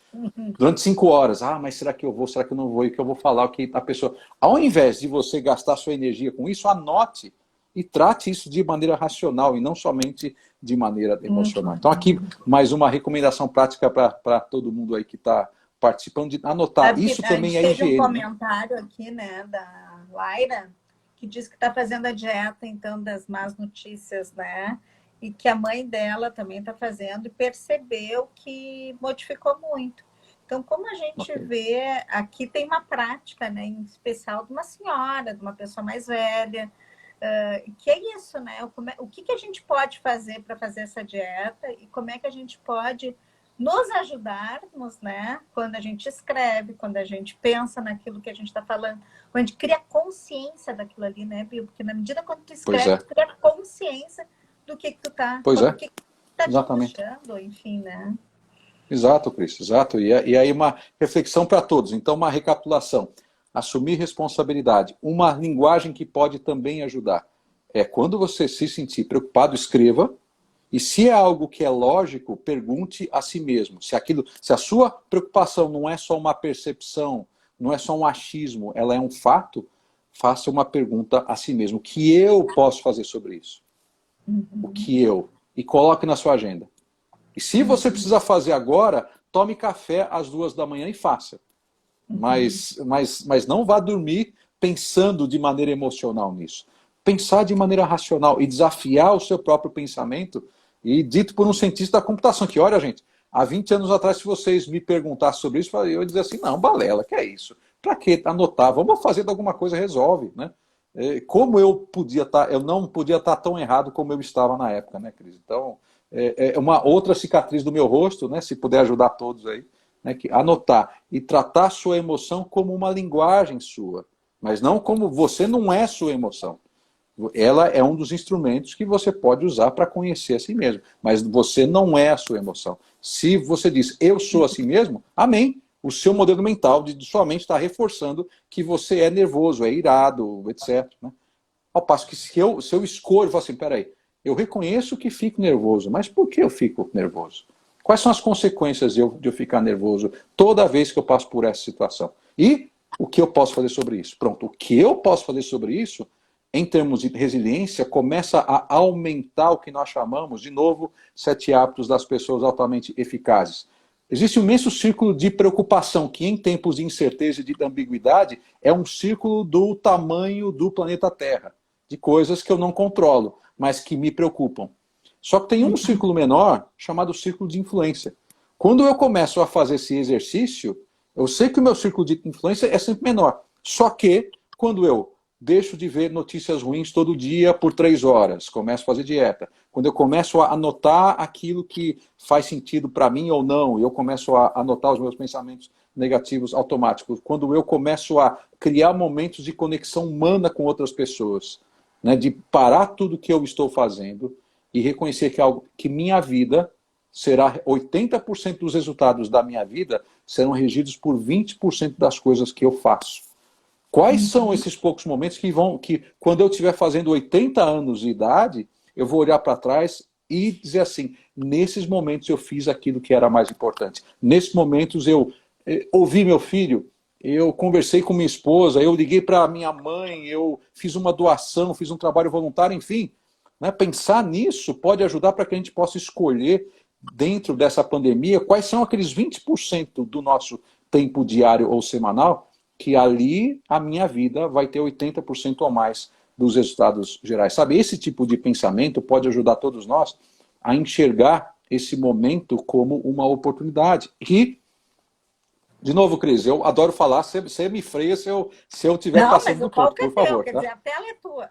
durante 5 horas. Mas será que eu vou? Será que eu não vou? E que eu vou falar o que a pessoa... Ao invés de você gastar sua energia com isso, anote e trate isso de maneira racional e não somente de maneira emocional. Então aqui, mais uma recomendação prática para todo mundo aí que está participando, de anotar. Sabe Isso que a também gente é teve um higiene. Né? comentário aqui, né, da Laira, que diz que está fazendo a dieta, então, das más notícias, né? E que a mãe dela também está fazendo e percebeu que modificou muito. Então, como a gente vê, aqui tem uma prática, né, em especial de uma senhora, de uma pessoa mais velha, que é isso, né? O que a gente pode fazer para fazer essa dieta e como é que a gente pode nos ajudarmos, né? Quando a gente escreve, quando a gente pensa naquilo que a gente está falando, quando a gente cria consciência daquilo ali, né, Bill? Porque na medida quando tu Pois escreve, é, tu cria consciência do que tu tá, pois do é, que tá te exatamente. puxando, enfim, né? Exato, Cris, exato. E aí uma reflexão para todos. Então, uma recapitulação. Assumir responsabilidade. Uma linguagem que pode também ajudar. É quando você se sentir preocupado, escreva. E se é algo que é lógico, pergunte a si mesmo. Se a sua preocupação não é só uma percepção, não é só um achismo, ela é um fato, faça uma pergunta a si mesmo. O que eu posso fazer sobre isso? O que eu? E coloque na sua agenda. E se você precisa fazer agora, tome café às 2 da manhã e faça. Mas não vá dormir pensando de maneira emocional nisso. Pensar de maneira racional e desafiar o seu próprio pensamento. E dito por um cientista da computação, que olha, gente, há 20 anos atrás, se vocês me perguntassem sobre isso, eu ia dizer assim, não, balela, que é isso? Para que anotar? Vamos fazer de alguma coisa, resolve, né? Como eu não podia estar tão errado como eu estava na época, né, Cris? Então, é uma outra cicatriz do meu rosto, né? Se puder ajudar todos aí, né? Que anotar e tratar a sua emoção como uma linguagem sua, mas não como você não é sua emoção. Ela é um dos instrumentos que você pode usar para conhecer a si mesmo, mas você não é a sua emoção. Se você diz, eu sou assim mesmo, amém. O seu modelo mental de sua mente está reforçando que você é nervoso, é irado, etc. Né? Ao passo que se eu escolho, eu falo assim, peraí, eu reconheço que fico nervoso, mas por que eu fico nervoso? Quais são as consequências de eu ficar nervoso toda vez que eu passo por essa situação? E o que eu posso fazer sobre isso? Pronto, o que eu posso fazer sobre isso, em termos de resiliência, começa a aumentar o que nós chamamos, de novo, 7 hábitos das pessoas altamente eficazes. Existe um imenso círculo de preocupação, que em tempos de incerteza e de ambiguidade, é um círculo do tamanho do planeta Terra, de coisas que eu não controlo, mas que me preocupam. Só que tem um círculo menor, chamado círculo de influência. Quando eu começo a fazer esse exercício, eu sei que o meu círculo de influência é sempre menor. Só que, quando eu deixo de ver notícias ruins todo dia por 3 horas, começo a fazer dieta. Quando eu começo a anotar aquilo que faz sentido para mim ou não, eu começo a anotar os meus pensamentos negativos automáticos. Quando eu começo a criar momentos de conexão humana com outras pessoas, né, de parar tudo que eu estou fazendo e reconhecer que algo que minha vida será 80% dos resultados da minha vida serão regidos por 20% das coisas que eu faço. Quais são esses poucos momentos que quando eu estiver fazendo 80 anos de idade, eu vou olhar para trás e dizer assim, nesses momentos eu fiz aquilo que era mais importante. Nesses momentos eu ouvi meu filho, eu conversei com minha esposa, eu liguei para minha mãe, eu fiz uma doação, fiz um trabalho voluntário, enfim. Né? Pensar nisso pode ajudar para que a gente possa escolher, dentro dessa pandemia, quais são aqueles 20% do nosso tempo diário ou semanal que ali a minha vida vai ter 80% ou mais dos resultados gerais. Sabe, esse tipo de pensamento pode ajudar todos nós a enxergar esse momento como uma oportunidade. E, de novo, Cris, eu adoro falar, você me freia se eu estiver Não, mas passando o do ponto, palco é por teu, favor. quer Tá? dizer, a tela é tua.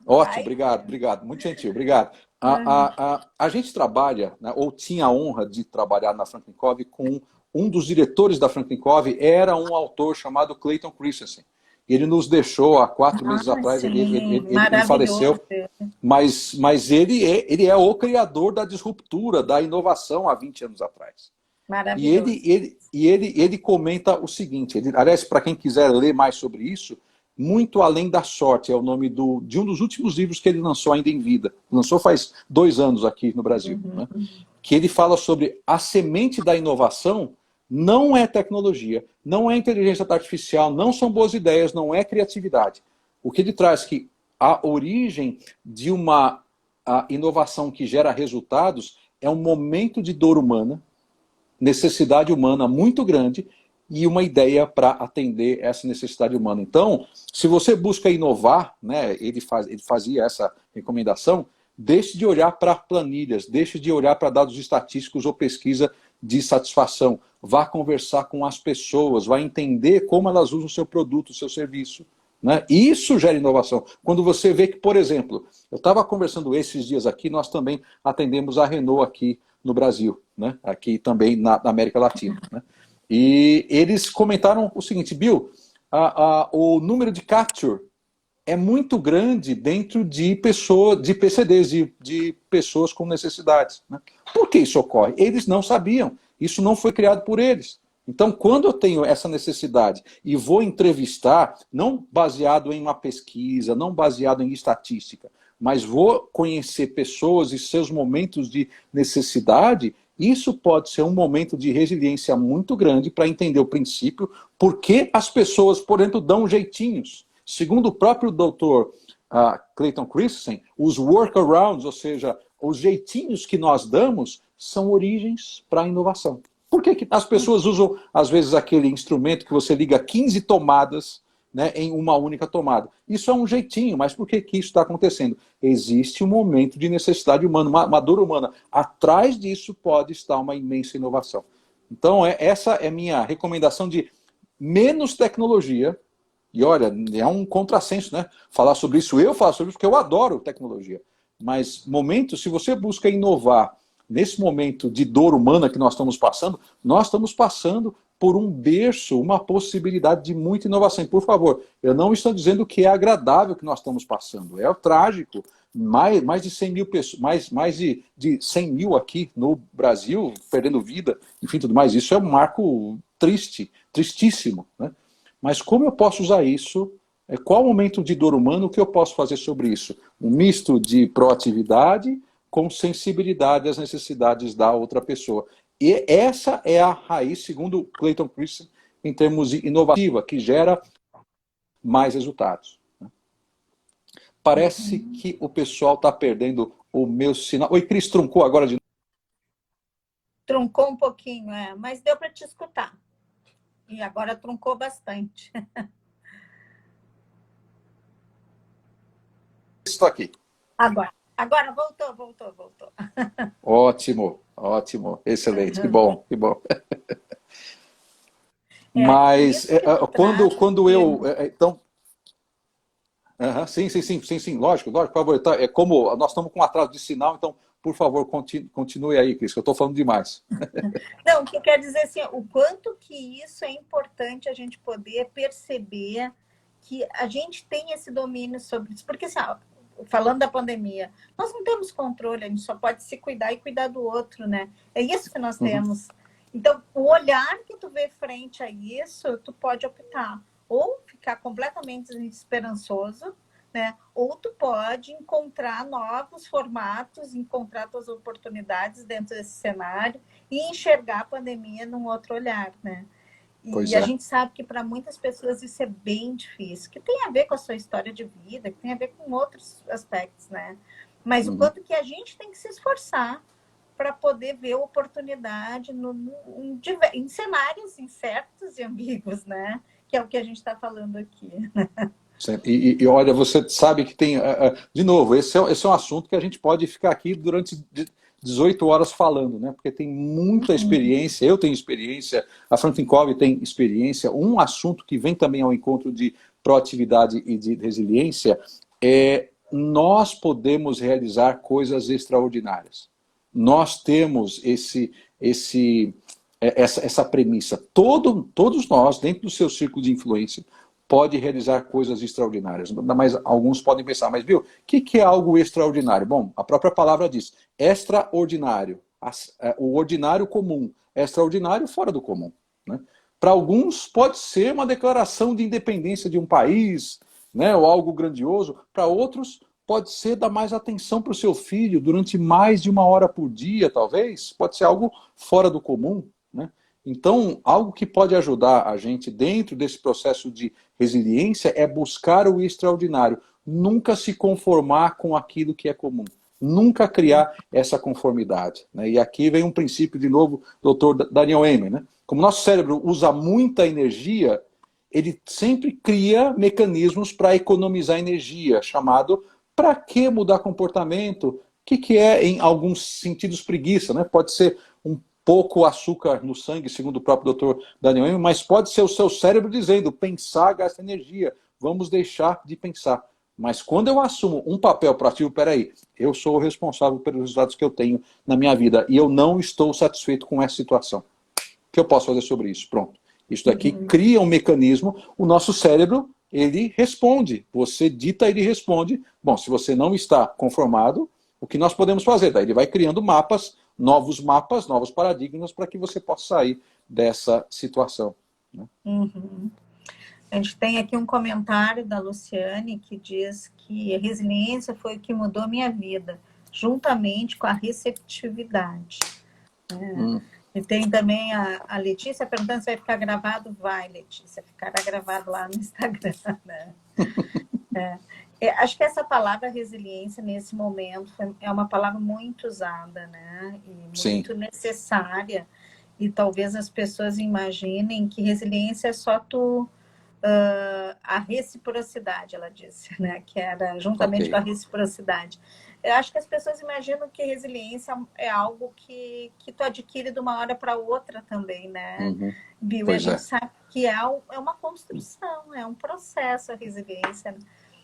Ótimo, Vai. obrigado, muito gentil, obrigado. A gente trabalha, né, ou tinha a honra de trabalhar na Franklin Covey com um dos diretores da Franklin Covey, era um autor chamado Clayton Christensen. Ele nos deixou há 4 meses Ah, atrás, sim, ele maravilhoso. faleceu, mas ele é o criador da disruptura, da inovação há 20 anos atrás. E Maravilhoso. ele comenta o seguinte, aliás, para quem quiser ler mais sobre isso, Muito Além da Sorte é o nome de um dos últimos livros que ele lançou ainda em vida. Lançou faz 2 anos aqui no Brasil. Né? Que ele fala sobre a semente da inovação não é tecnologia, não é inteligência artificial, não são boas ideias, não é criatividade. O que ele traz que a origem de uma inovação que gera resultados é um momento de dor humana, necessidade humana muito grande e uma ideia para atender essa necessidade humana. Então, se você busca inovar, né, ele fazia essa recomendação, deixe de olhar para planilhas, deixe de olhar para dados estatísticos ou pesquisa de satisfação. Vá conversar com as pessoas, vá entender como elas usam o seu produto, o seu serviço. Né? E isso gera inovação. Quando você vê que, por exemplo, eu estava conversando esses dias aqui, nós também atendemos a Renault aqui no Brasil, né? Aqui também na América Latina, né? E eles comentaram o seguinte, Bill, o número de capture é muito grande dentro de pessoas, de PCDs, de pessoas com necessidades, né? Por que isso ocorre? Eles não sabiam, isso não foi criado por eles. Então, quando eu tenho essa necessidade e vou entrevistar, não baseado em uma pesquisa, não baseado em estatística, mas vou conhecer pessoas e seus momentos de necessidade, isso pode ser um momento de resiliência muito grande para entender o princípio, por que as pessoas, por exemplo, dão jeitinhos. Segundo o próprio doutor Clayton Christensen, os workarounds, ou seja, os jeitinhos que nós damos, são origens para a inovação. Por que as pessoas usam, às vezes, aquele instrumento que você liga 15 tomadas, né, em uma única tomada? Isso é um jeitinho, mas por que isso está acontecendo? Existe um momento de necessidade humana, uma dor humana. Atrás disso pode estar uma imensa inovação. Então, essa é a minha recomendação de menos tecnologia. E olha, é um contrassenso, né? Falar sobre isso, eu falo sobre isso porque eu adoro tecnologia. Mas se você busca inovar nesse momento de dor humana que nós estamos passando por um berço, uma possibilidade de muita inovação. E, por favor, eu não estou dizendo que é agradável o que nós estamos passando. É trágico. Mais de 100 mil pessoas, mais de 100 mil aqui no Brasil, perdendo vida, enfim, tudo mais. Isso é um marco triste, tristíssimo, né? Mas como eu posso usar isso? Qual o momento de dor humana? O que eu posso fazer sobre isso? Um misto de proatividade com sensibilidade às necessidades da outra pessoa. E essa é a raiz, segundo Clayton Christensen, em termos de inovativa, que gera mais resultados. Parece que o pessoal está perdendo o meu sinal. Oi, Cris, truncou agora de novo? Truncou um pouquinho, mas deu para te escutar. E agora truncou bastante. Estou aqui. Agora voltou. Ótimo, excelente, que bom. Mas quando eu... Então, sim, lógico, por favor. É como nós estamos com um atraso de sinal, então, por favor, continue aí, Cris, que eu estou falando demais. Não, o que eu quero dizer assim, o quanto que isso é importante a gente poder perceber que a gente tem esse domínio sobre isso. Porque, assim, falando da pandemia, nós não temos controle, a gente só pode se cuidar e cuidar do outro, né? É isso que nós temos. Então, o olhar que tu vê frente a isso, tu pode optar. Ou ficar completamente desesperançoso, né? Ou tu pode encontrar novos formatos, encontrar tuas oportunidades dentro desse cenário e enxergar a pandemia num outro olhar, né? E a gente sabe que para muitas pessoas isso é bem difícil, que tem a ver com a sua história de vida, que tem a ver com outros aspectos, né? Mas o quanto que a gente tem que se esforçar para poder ver oportunidade em cenários incertos e ambíguos, né? Que é o que a gente está falando aqui. E olha, você sabe que tem... De novo, esse é um assunto que a gente pode ficar aqui durante 18 horas falando, né? Porque tem muita experiência, eu tenho experiência, a Franklin tem experiência. Um assunto que vem também ao encontro de proatividade e de resiliência é nós podemos realizar coisas extraordinárias. Nós temos essa premissa. Todos nós, dentro do seu círculo de influência, pode realizar coisas extraordinárias. Mas alguns podem pensar, mas viu, o que é algo extraordinário? Bom, a própria palavra diz, extraordinário. O ordinário comum, extraordinário fora do comum, né? Para alguns pode ser uma declaração de independência de um país, né, ou algo grandioso. Para outros pode ser dar mais atenção para o seu filho durante mais de 1 hora por dia, talvez. Pode ser algo fora do comum, né? Então, algo que pode ajudar a gente dentro desse processo de resiliência é buscar o extraordinário. Nunca se conformar com aquilo que é comum. Nunca criar essa conformidade, né? E aqui vem um princípio, de novo, do Dr. Daniel Amen, né? Como nosso cérebro usa muita energia, ele sempre cria mecanismos para economizar energia, chamado para que mudar comportamento? O que é, em alguns sentidos, preguiça, né? Pode ser um pouco açúcar no sangue, segundo o próprio Dr. Daniel Amen, mas pode ser o seu cérebro dizendo, pensar gasta energia, vamos deixar de pensar. Mas quando eu assumo um papel proativo, peraí, eu sou o responsável pelos resultados que eu tenho na minha vida e eu não estou satisfeito com essa situação. O que eu posso fazer sobre isso? Pronto. Isso daqui cria um mecanismo, o nosso cérebro, ele responde. Você dita, ele responde. Bom, se você não está conformado, o que nós podemos fazer? Daí ele vai criando mapas, novos paradigmas para que você possa sair dessa situação. Né? Uhum. A gente tem aqui um comentário da Luciane que diz que a resiliência foi o que mudou a minha vida, juntamente com a receptividade. E tem também a Letícia perguntando se vai ficar gravado. Vai, Letícia, ficará gravado lá no Instagram. Né? Acho que essa palavra resiliência, nesse momento, é uma palavra muito usada, né? E muito necessária. E talvez as pessoas imaginem que resiliência é só a reciprocidade, ela disse, né? Que era juntamente com a reciprocidade. Eu acho que as pessoas imaginam que resiliência é algo que tu adquire de uma hora para outra também, né? Bill, a gente sabe que é uma construção, é um processo a resiliência.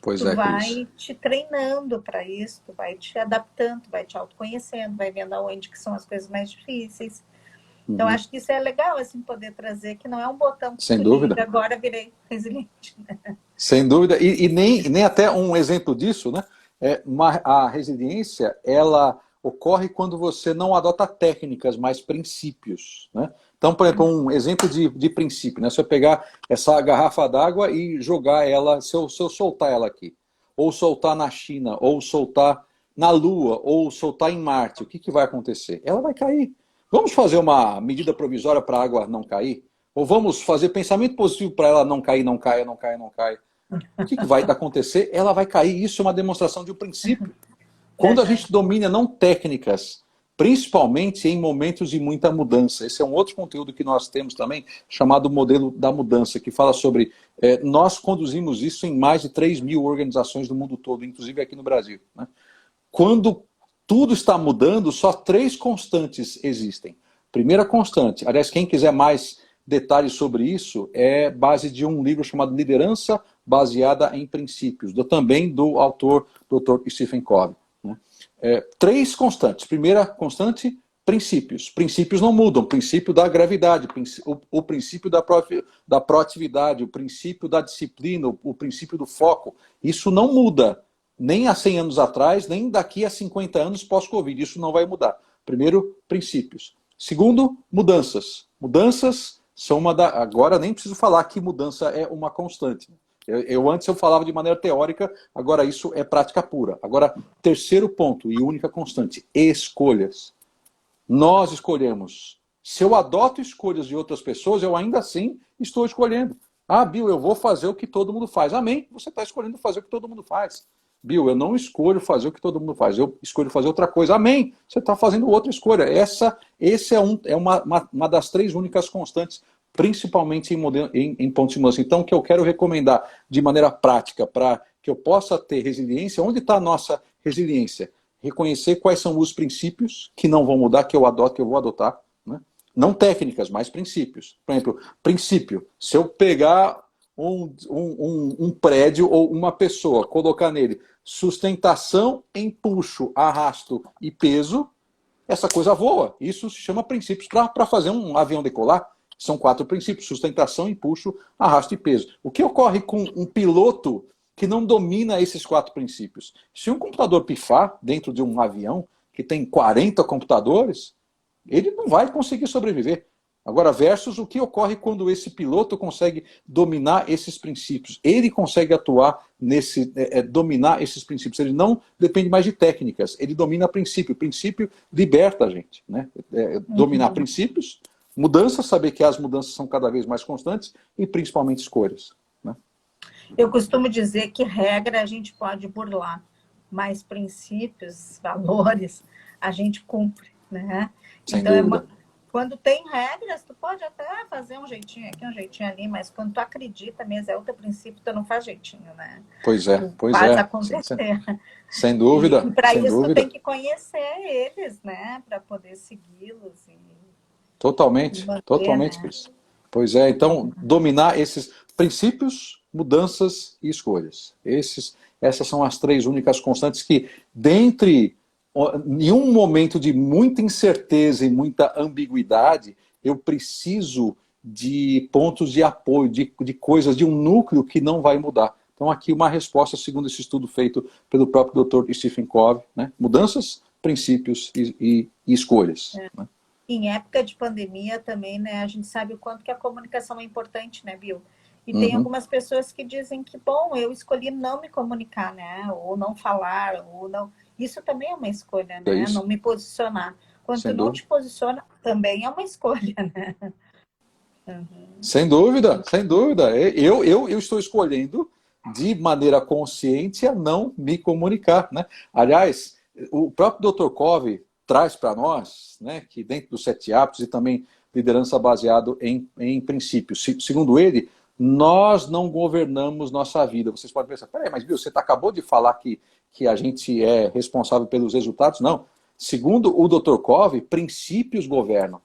Tu vai te treinando para isso, tu vai te adaptando, tu vai te autoconhecendo, vai vendo aonde que são as coisas mais difíceis. Então, acho que isso é legal, assim, poder trazer, que não é um botão que sem dúvida. liga, agora virei resiliente. Né? Sem dúvida. E nem até um exemplo disso, né? A resiliência, ela ocorre quando você não adota técnicas, mas princípios, né? Então, por exemplo, um exemplo de princípio, né? Se eu pegar essa garrafa d'água e jogar ela, se eu soltar ela aqui, ou soltar na China, ou soltar na Lua, ou soltar em Marte, o que vai acontecer? Ela vai cair. Vamos fazer uma medida provisória para a água não cair? Ou vamos fazer pensamento positivo para ela não cair, não caia, não caia, não caia? O que vai acontecer? Ela vai cair. Isso é uma demonstração de um princípio. Quando a gente domina não técnicas, principalmente em momentos de muita mudança. Esse é um outro conteúdo que nós temos também, chamado modelo da mudança, que fala sobre... nós conduzimos isso em mais de 3.000 organizações do mundo todo, inclusive aqui no Brasil. Né? Quando tudo está mudando, só 3 constantes existem. Primeira constante, aliás, quem quiser mais detalhes sobre isso, é base de um livro chamado Liderança Baseada em Princípios, também do autor Dr. Stephen Covey. Né? 3 constantes. Primeira constante, princípios. Princípios não mudam. O princípio da gravidade, o princípio da proatividade, o princípio da disciplina, o princípio do foco. Isso não muda. Nem há 100 anos atrás, nem daqui a 50 anos pós-Covid. Isso não vai mudar. Primeiro, princípios. Segundo, mudanças. Mudanças são agora nem preciso falar que mudança é uma constante. Antes eu falava de maneira teórica, agora isso é prática pura. Agora, terceiro ponto e única constante, escolhas. Nós escolhemos. Se eu adoto escolhas de outras pessoas, eu ainda assim estou escolhendo. Ah, Bill, eu vou fazer o que todo mundo faz. Amém, você está escolhendo fazer o que todo mundo faz. Bill, eu não escolho fazer o que todo mundo faz, eu escolho fazer outra coisa. Amém, você está fazendo outra escolha. Esse é uma das 3 únicas constantes, principalmente em pontos de mudança. Então, o que eu quero recomendar de maneira prática, para que eu possa ter resiliência, onde está a nossa resiliência? Reconhecer quais são os princípios que não vão mudar, que eu adoto, que eu vou adotar. Né? Não técnicas, mas princípios. Por exemplo, princípio, se eu pegar um prédio ou uma pessoa, colocar nele sustentação, empuxo, arrasto e peso, essa coisa voa. Isso se chama princípios para fazer um avião decolar. São 4 princípios: sustentação, empuxo, arrasto e peso. O que ocorre com um piloto que não domina esses 4 princípios? Se um computador pifar dentro de um avião que tem 40 computadores, ele não vai conseguir sobreviver. Agora, versus o que ocorre quando esse piloto consegue dominar esses princípios. Ele consegue atuar dominar esses princípios. Ele não depende mais de técnicas, ele domina princípio. O princípio liberta a gente. Né? Dominar princípios, mudanças, saber que as mudanças são cada vez mais constantes e principalmente escolhas. Né? Eu costumo dizer que regra a gente pode burlar, mas princípios, valores, a gente cumpre. Né? Sem dúvida. Quando tem regras, tu pode até fazer um jeitinho aqui, um jeitinho ali, mas quando tu acredita mesmo, é outro princípio, tu não faz jeitinho, né? Pois é, faz acontecer. Sem dúvida. E para isso tu tem que conhecer eles, né? Para poder segui-los. Totalmente, totalmente, né? Cris. Pois é, então, dominar esses princípios, mudanças e escolhas. Essas são as 3 únicas constantes que, dentre em um momento de muita incerteza e muita ambiguidade, eu preciso de pontos de apoio, de coisas, de um núcleo que não vai mudar. Então, aqui uma resposta, segundo esse estudo feito pelo próprio Dr. Stephen Covey, né? Mudanças, princípios e escolhas. Né? Em época de pandemia também, né, a gente sabe o quanto que a comunicação é importante, né, Bill? E tem algumas pessoas que dizem que, bom, eu escolhi não me comunicar, né, ou não falar, ou não... Isso também é uma escolha, né, não me posicionar. Quando tu não te posiciona, também é uma escolha, né? Sem dúvida, sem dúvida. Eu estou escolhendo de maneira consciente a não me comunicar, né? Aliás, o próprio Dr. Covey traz para nós, né, que dentro dos 7 hábitos e também liderança baseado em princípios. Segundo ele, nós não governamos nossa vida. Vocês podem pensar, peraí, mas viu, você acabou de falar que a gente é responsável pelos resultados? Não. Segundo o Dr. Covey, princípios governam.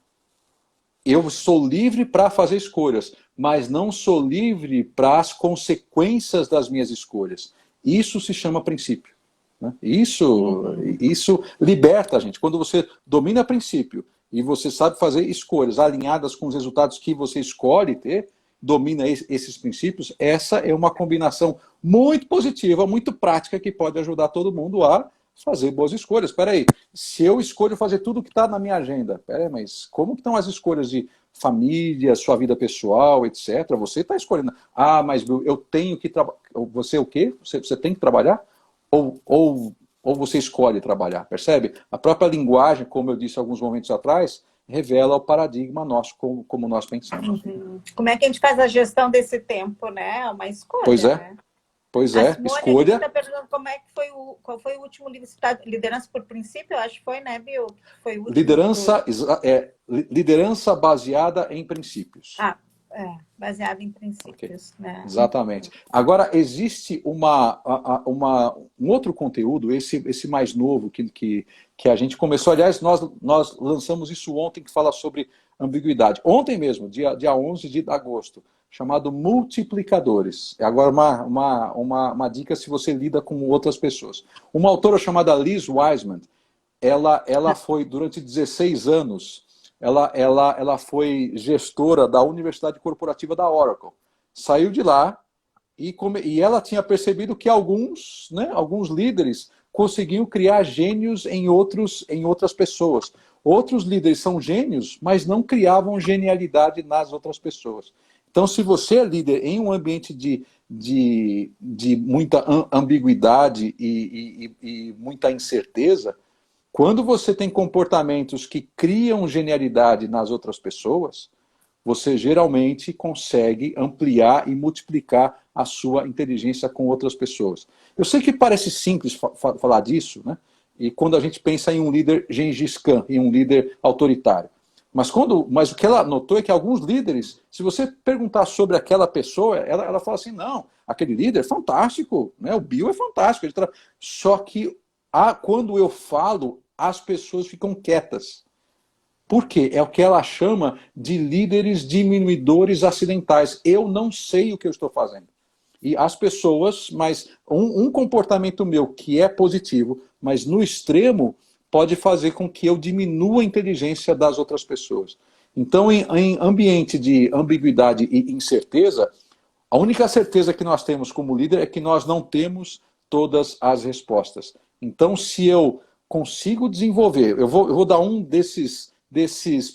Eu sou livre para fazer escolhas, mas não sou livre para as consequências das minhas escolhas. Isso se chama princípio. Né? Isso liberta a gente. Quando você domina princípio e você sabe fazer escolhas alinhadas com os resultados que você escolhe ter, domina esses princípios, essa é uma combinação muito positiva, muito prática, que pode ajudar todo mundo a fazer boas escolhas. Espera aí, se eu escolho fazer tudo que está na minha agenda, espera aí, mas como que estão as escolhas de família, sua vida pessoal, etc. Você está escolhendo. Ah, mas eu tenho que trabalhar. Você o quê? Você tem que trabalhar? Ou você escolhe trabalhar, percebe? A própria linguagem, como eu disse alguns momentos atrás, revela o paradigma nosso, como nós pensamos. Como é que a gente faz a gestão desse tempo, né? É uma escolha, pois é. Né? Pois é, Simone, escolha. está perguntando qual foi o último livro citado? Liderança por Princípio, eu acho que foi, né, Bill? Foi o último liderança baseada em princípios. Baseado em princípios. Okay. Né? Exatamente. Agora, existe um outro conteúdo, esse mais novo, que a gente começou. Aliás, nós lançamos isso ontem, que fala sobre ambiguidade. Ontem mesmo, dia 11 de agosto. Chamado Multiplicadores. Agora uma dica se você lida com outras pessoas. Uma autora chamada Liz Wiseman, ela foi durante 16 anos, ela foi gestora da Universidade Corporativa da Oracle. Saiu de lá e ela tinha percebido que alguns líderes conseguiam criar gênios em outras pessoas. Outros líderes são gênios, mas não criavam genialidade nas outras pessoas. Então, se você é líder em um ambiente de muita ambiguidade e muita incerteza, quando você tem comportamentos que criam genialidade nas outras pessoas, você geralmente consegue ampliar e multiplicar a sua inteligência com outras pessoas. Eu sei que parece simples falar disso, né? E quando a gente pensa em um líder Gengis Khan, em um líder autoritário. Mas o que ela notou é que alguns líderes, se você perguntar sobre aquela pessoa, ela fala assim, não, aquele líder é fantástico, né? O Bill é fantástico. Só que quando eu falo, as pessoas ficam quietas. Por quê? É o que ela chama de líderes diminuidores acidentais. Eu não sei o que eu estou fazendo. E as pessoas, mas um comportamento meu que é positivo, mas no extremo, pode fazer com que eu diminua a inteligência das outras pessoas. Então, em ambiente de ambiguidade e incerteza, a única certeza que nós temos como líder é que nós não temos todas as respostas. Então, se eu consigo desenvolver, eu vou dar um desses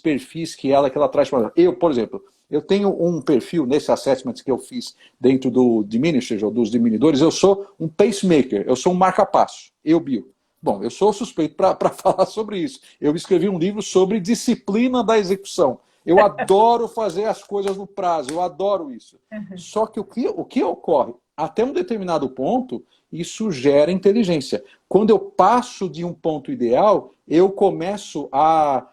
perfis que ela traz para nós. Eu, por exemplo, eu tenho um perfil nesse assessment que eu fiz dentro do Diminisher, ou dos diminuidores, eu sou um pacemaker, eu sou um marca-passo, eu, Bill. Bom, eu sou suspeito para falar sobre isso. Eu escrevi um livro sobre disciplina da execução. Eu adoro fazer as coisas no prazo, eu adoro isso. Só que o que ocorre? Até um determinado ponto, isso gera inteligência. Quando eu passo de um ponto ideal, eu começo a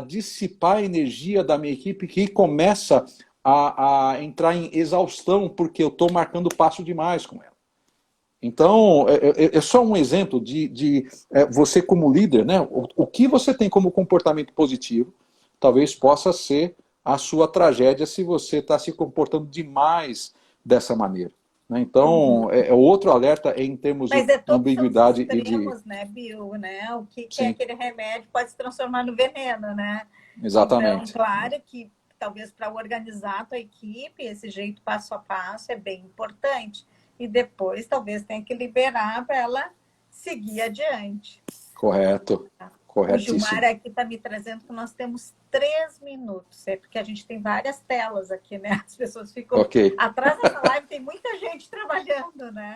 dissipar a energia da minha equipe, que começa a entrar em exaustão, porque eu estou marcando passo demais com ela. Então, é só um exemplo de você como líder, né? O que você tem como comportamento positivo, talvez possa ser a sua tragédia se você está se comportando demais dessa maneira. né? Então, é outro alerta em termos Mas de todos são os ambiguidade e de... extremos, né, Bill, né? O que é Sim, aquele remédio pode se transformar no veneno, né? Então, exatamente. claro que talvez para organizar a tua equipe, esse jeito passo a passo é bem importante. E depois talvez tenha que liberar para ela seguir adiante. Correto, O Gilmar corretíssimo. aqui está me trazendo que nós temos 3 minutos. É porque a gente tem várias telas aqui, né? As pessoas ficam. Ok. Atrás dessa live tem muita gente trabalhando, né?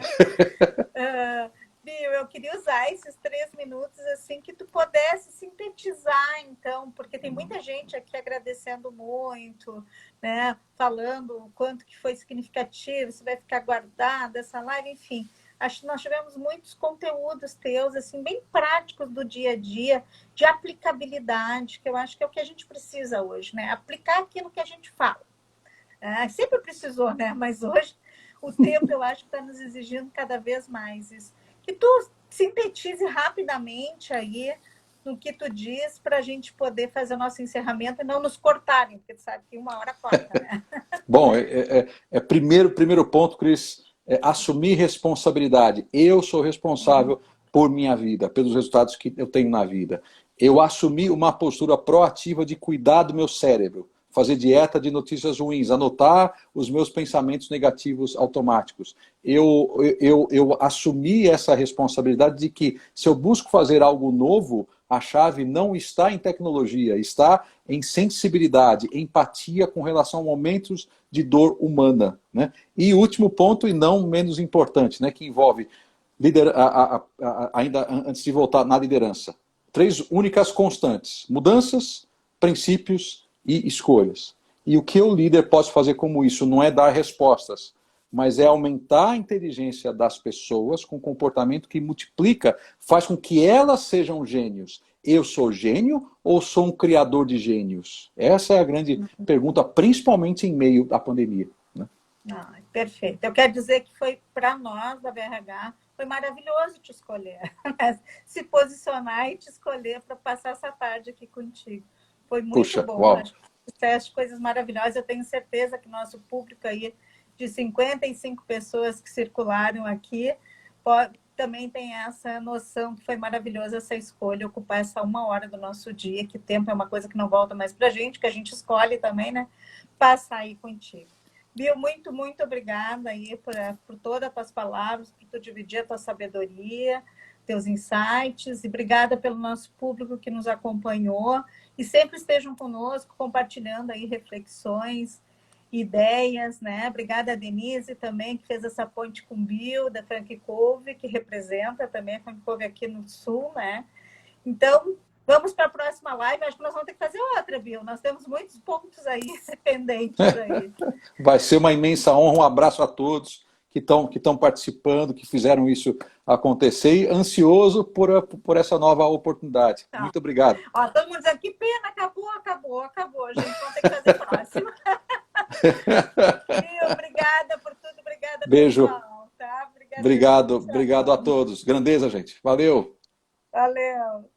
Bill, eu queria usar esses 3 minutos assim que tu pudesse sintetizar, então, porque tem muita gente aqui agradecendo muito, né? Falando o quanto que foi significativo, se vai ficar guardada essa live, enfim. Acho que nós tivemos muitos conteúdos teus, assim, bem práticos do dia a dia, de aplicabilidade, que eu acho que é o que a gente precisa hoje, né? Aplicar aquilo que a gente fala. Sempre precisou, né? Mas hoje o tempo eu acho que está nos exigindo cada vez mais isso. Que tu sintetize rapidamente aí no que tu diz para a gente poder fazer o nosso encerramento e não nos cortarem, porque tu sabe que 1 hora corta, né? Bom, primeiro ponto, Cris, é assumir responsabilidade. Eu sou responsável por minha vida, pelos resultados que eu tenho na vida. Eu assumi uma postura proativa de cuidar do meu cérebro, fazer dieta de notícias ruins, anotar os meus pensamentos negativos automáticos. Eu assumi essa responsabilidade de que se eu busco fazer algo novo, a chave não está em tecnologia, está em sensibilidade, empatia com relação a momentos de dor humana. Né? E o último ponto, e não menos importante, né, que envolve, ainda antes de voltar na liderança, 3 únicas constantes: mudanças, princípios e escolhas. E o que o líder pode fazer como isso não é dar respostas, mas é aumentar a inteligência das pessoas com comportamento que multiplica, faz com que elas sejam gênios. Eu sou gênio ou sou um criador de gênios? Essa é a grande pergunta, principalmente em meio à pandemia. Né? Perfeito. Eu quero dizer que foi para nós da BRH, foi maravilhoso te escolher, né? Se posicionar e te escolher para passar essa tarde aqui contigo. Foi muito Puxa, bom. uau. Acho que fizeste coisas maravilhosas. Eu tenho certeza que nosso público aí, de 55 pessoas que circularam aqui, também tem essa noção que foi maravilhosa essa escolha, ocupar essa 1 hora do nosso dia, que tempo é uma coisa que não volta mais para a gente, que a gente escolhe também, né? Passar aí contigo. Bill, muito, muito obrigada aí por todas as tuas palavras, por tu dividir a tua sabedoria, teus insights, e obrigada pelo nosso público que nos acompanhou, e sempre estejam conosco, compartilhando aí reflexões, ideias, né? Obrigada a Denise também, que fez essa ponte com o Bill, da Frank Cove, que representa também a Frank Cove aqui no Sul, né? Então, vamos para a próxima live. Acho que nós vamos ter que fazer outra, Bill. Nós temos muitos pontos aí pendentes aí. Vai ser uma imensa honra. Um abraço a todos que estão participando, que fizeram isso acontecer, e ansioso por essa nova oportunidade. Tá. Muito obrigado. Ó, todo mundo dizendo que pena, acabou. Gente, vamos ter que fazer próxima. Bill, obrigada por tudo, obrigada, Beijo. pessoal. Tá? Obrigado a todos. Grandeza, gente. Valeu. Valeu.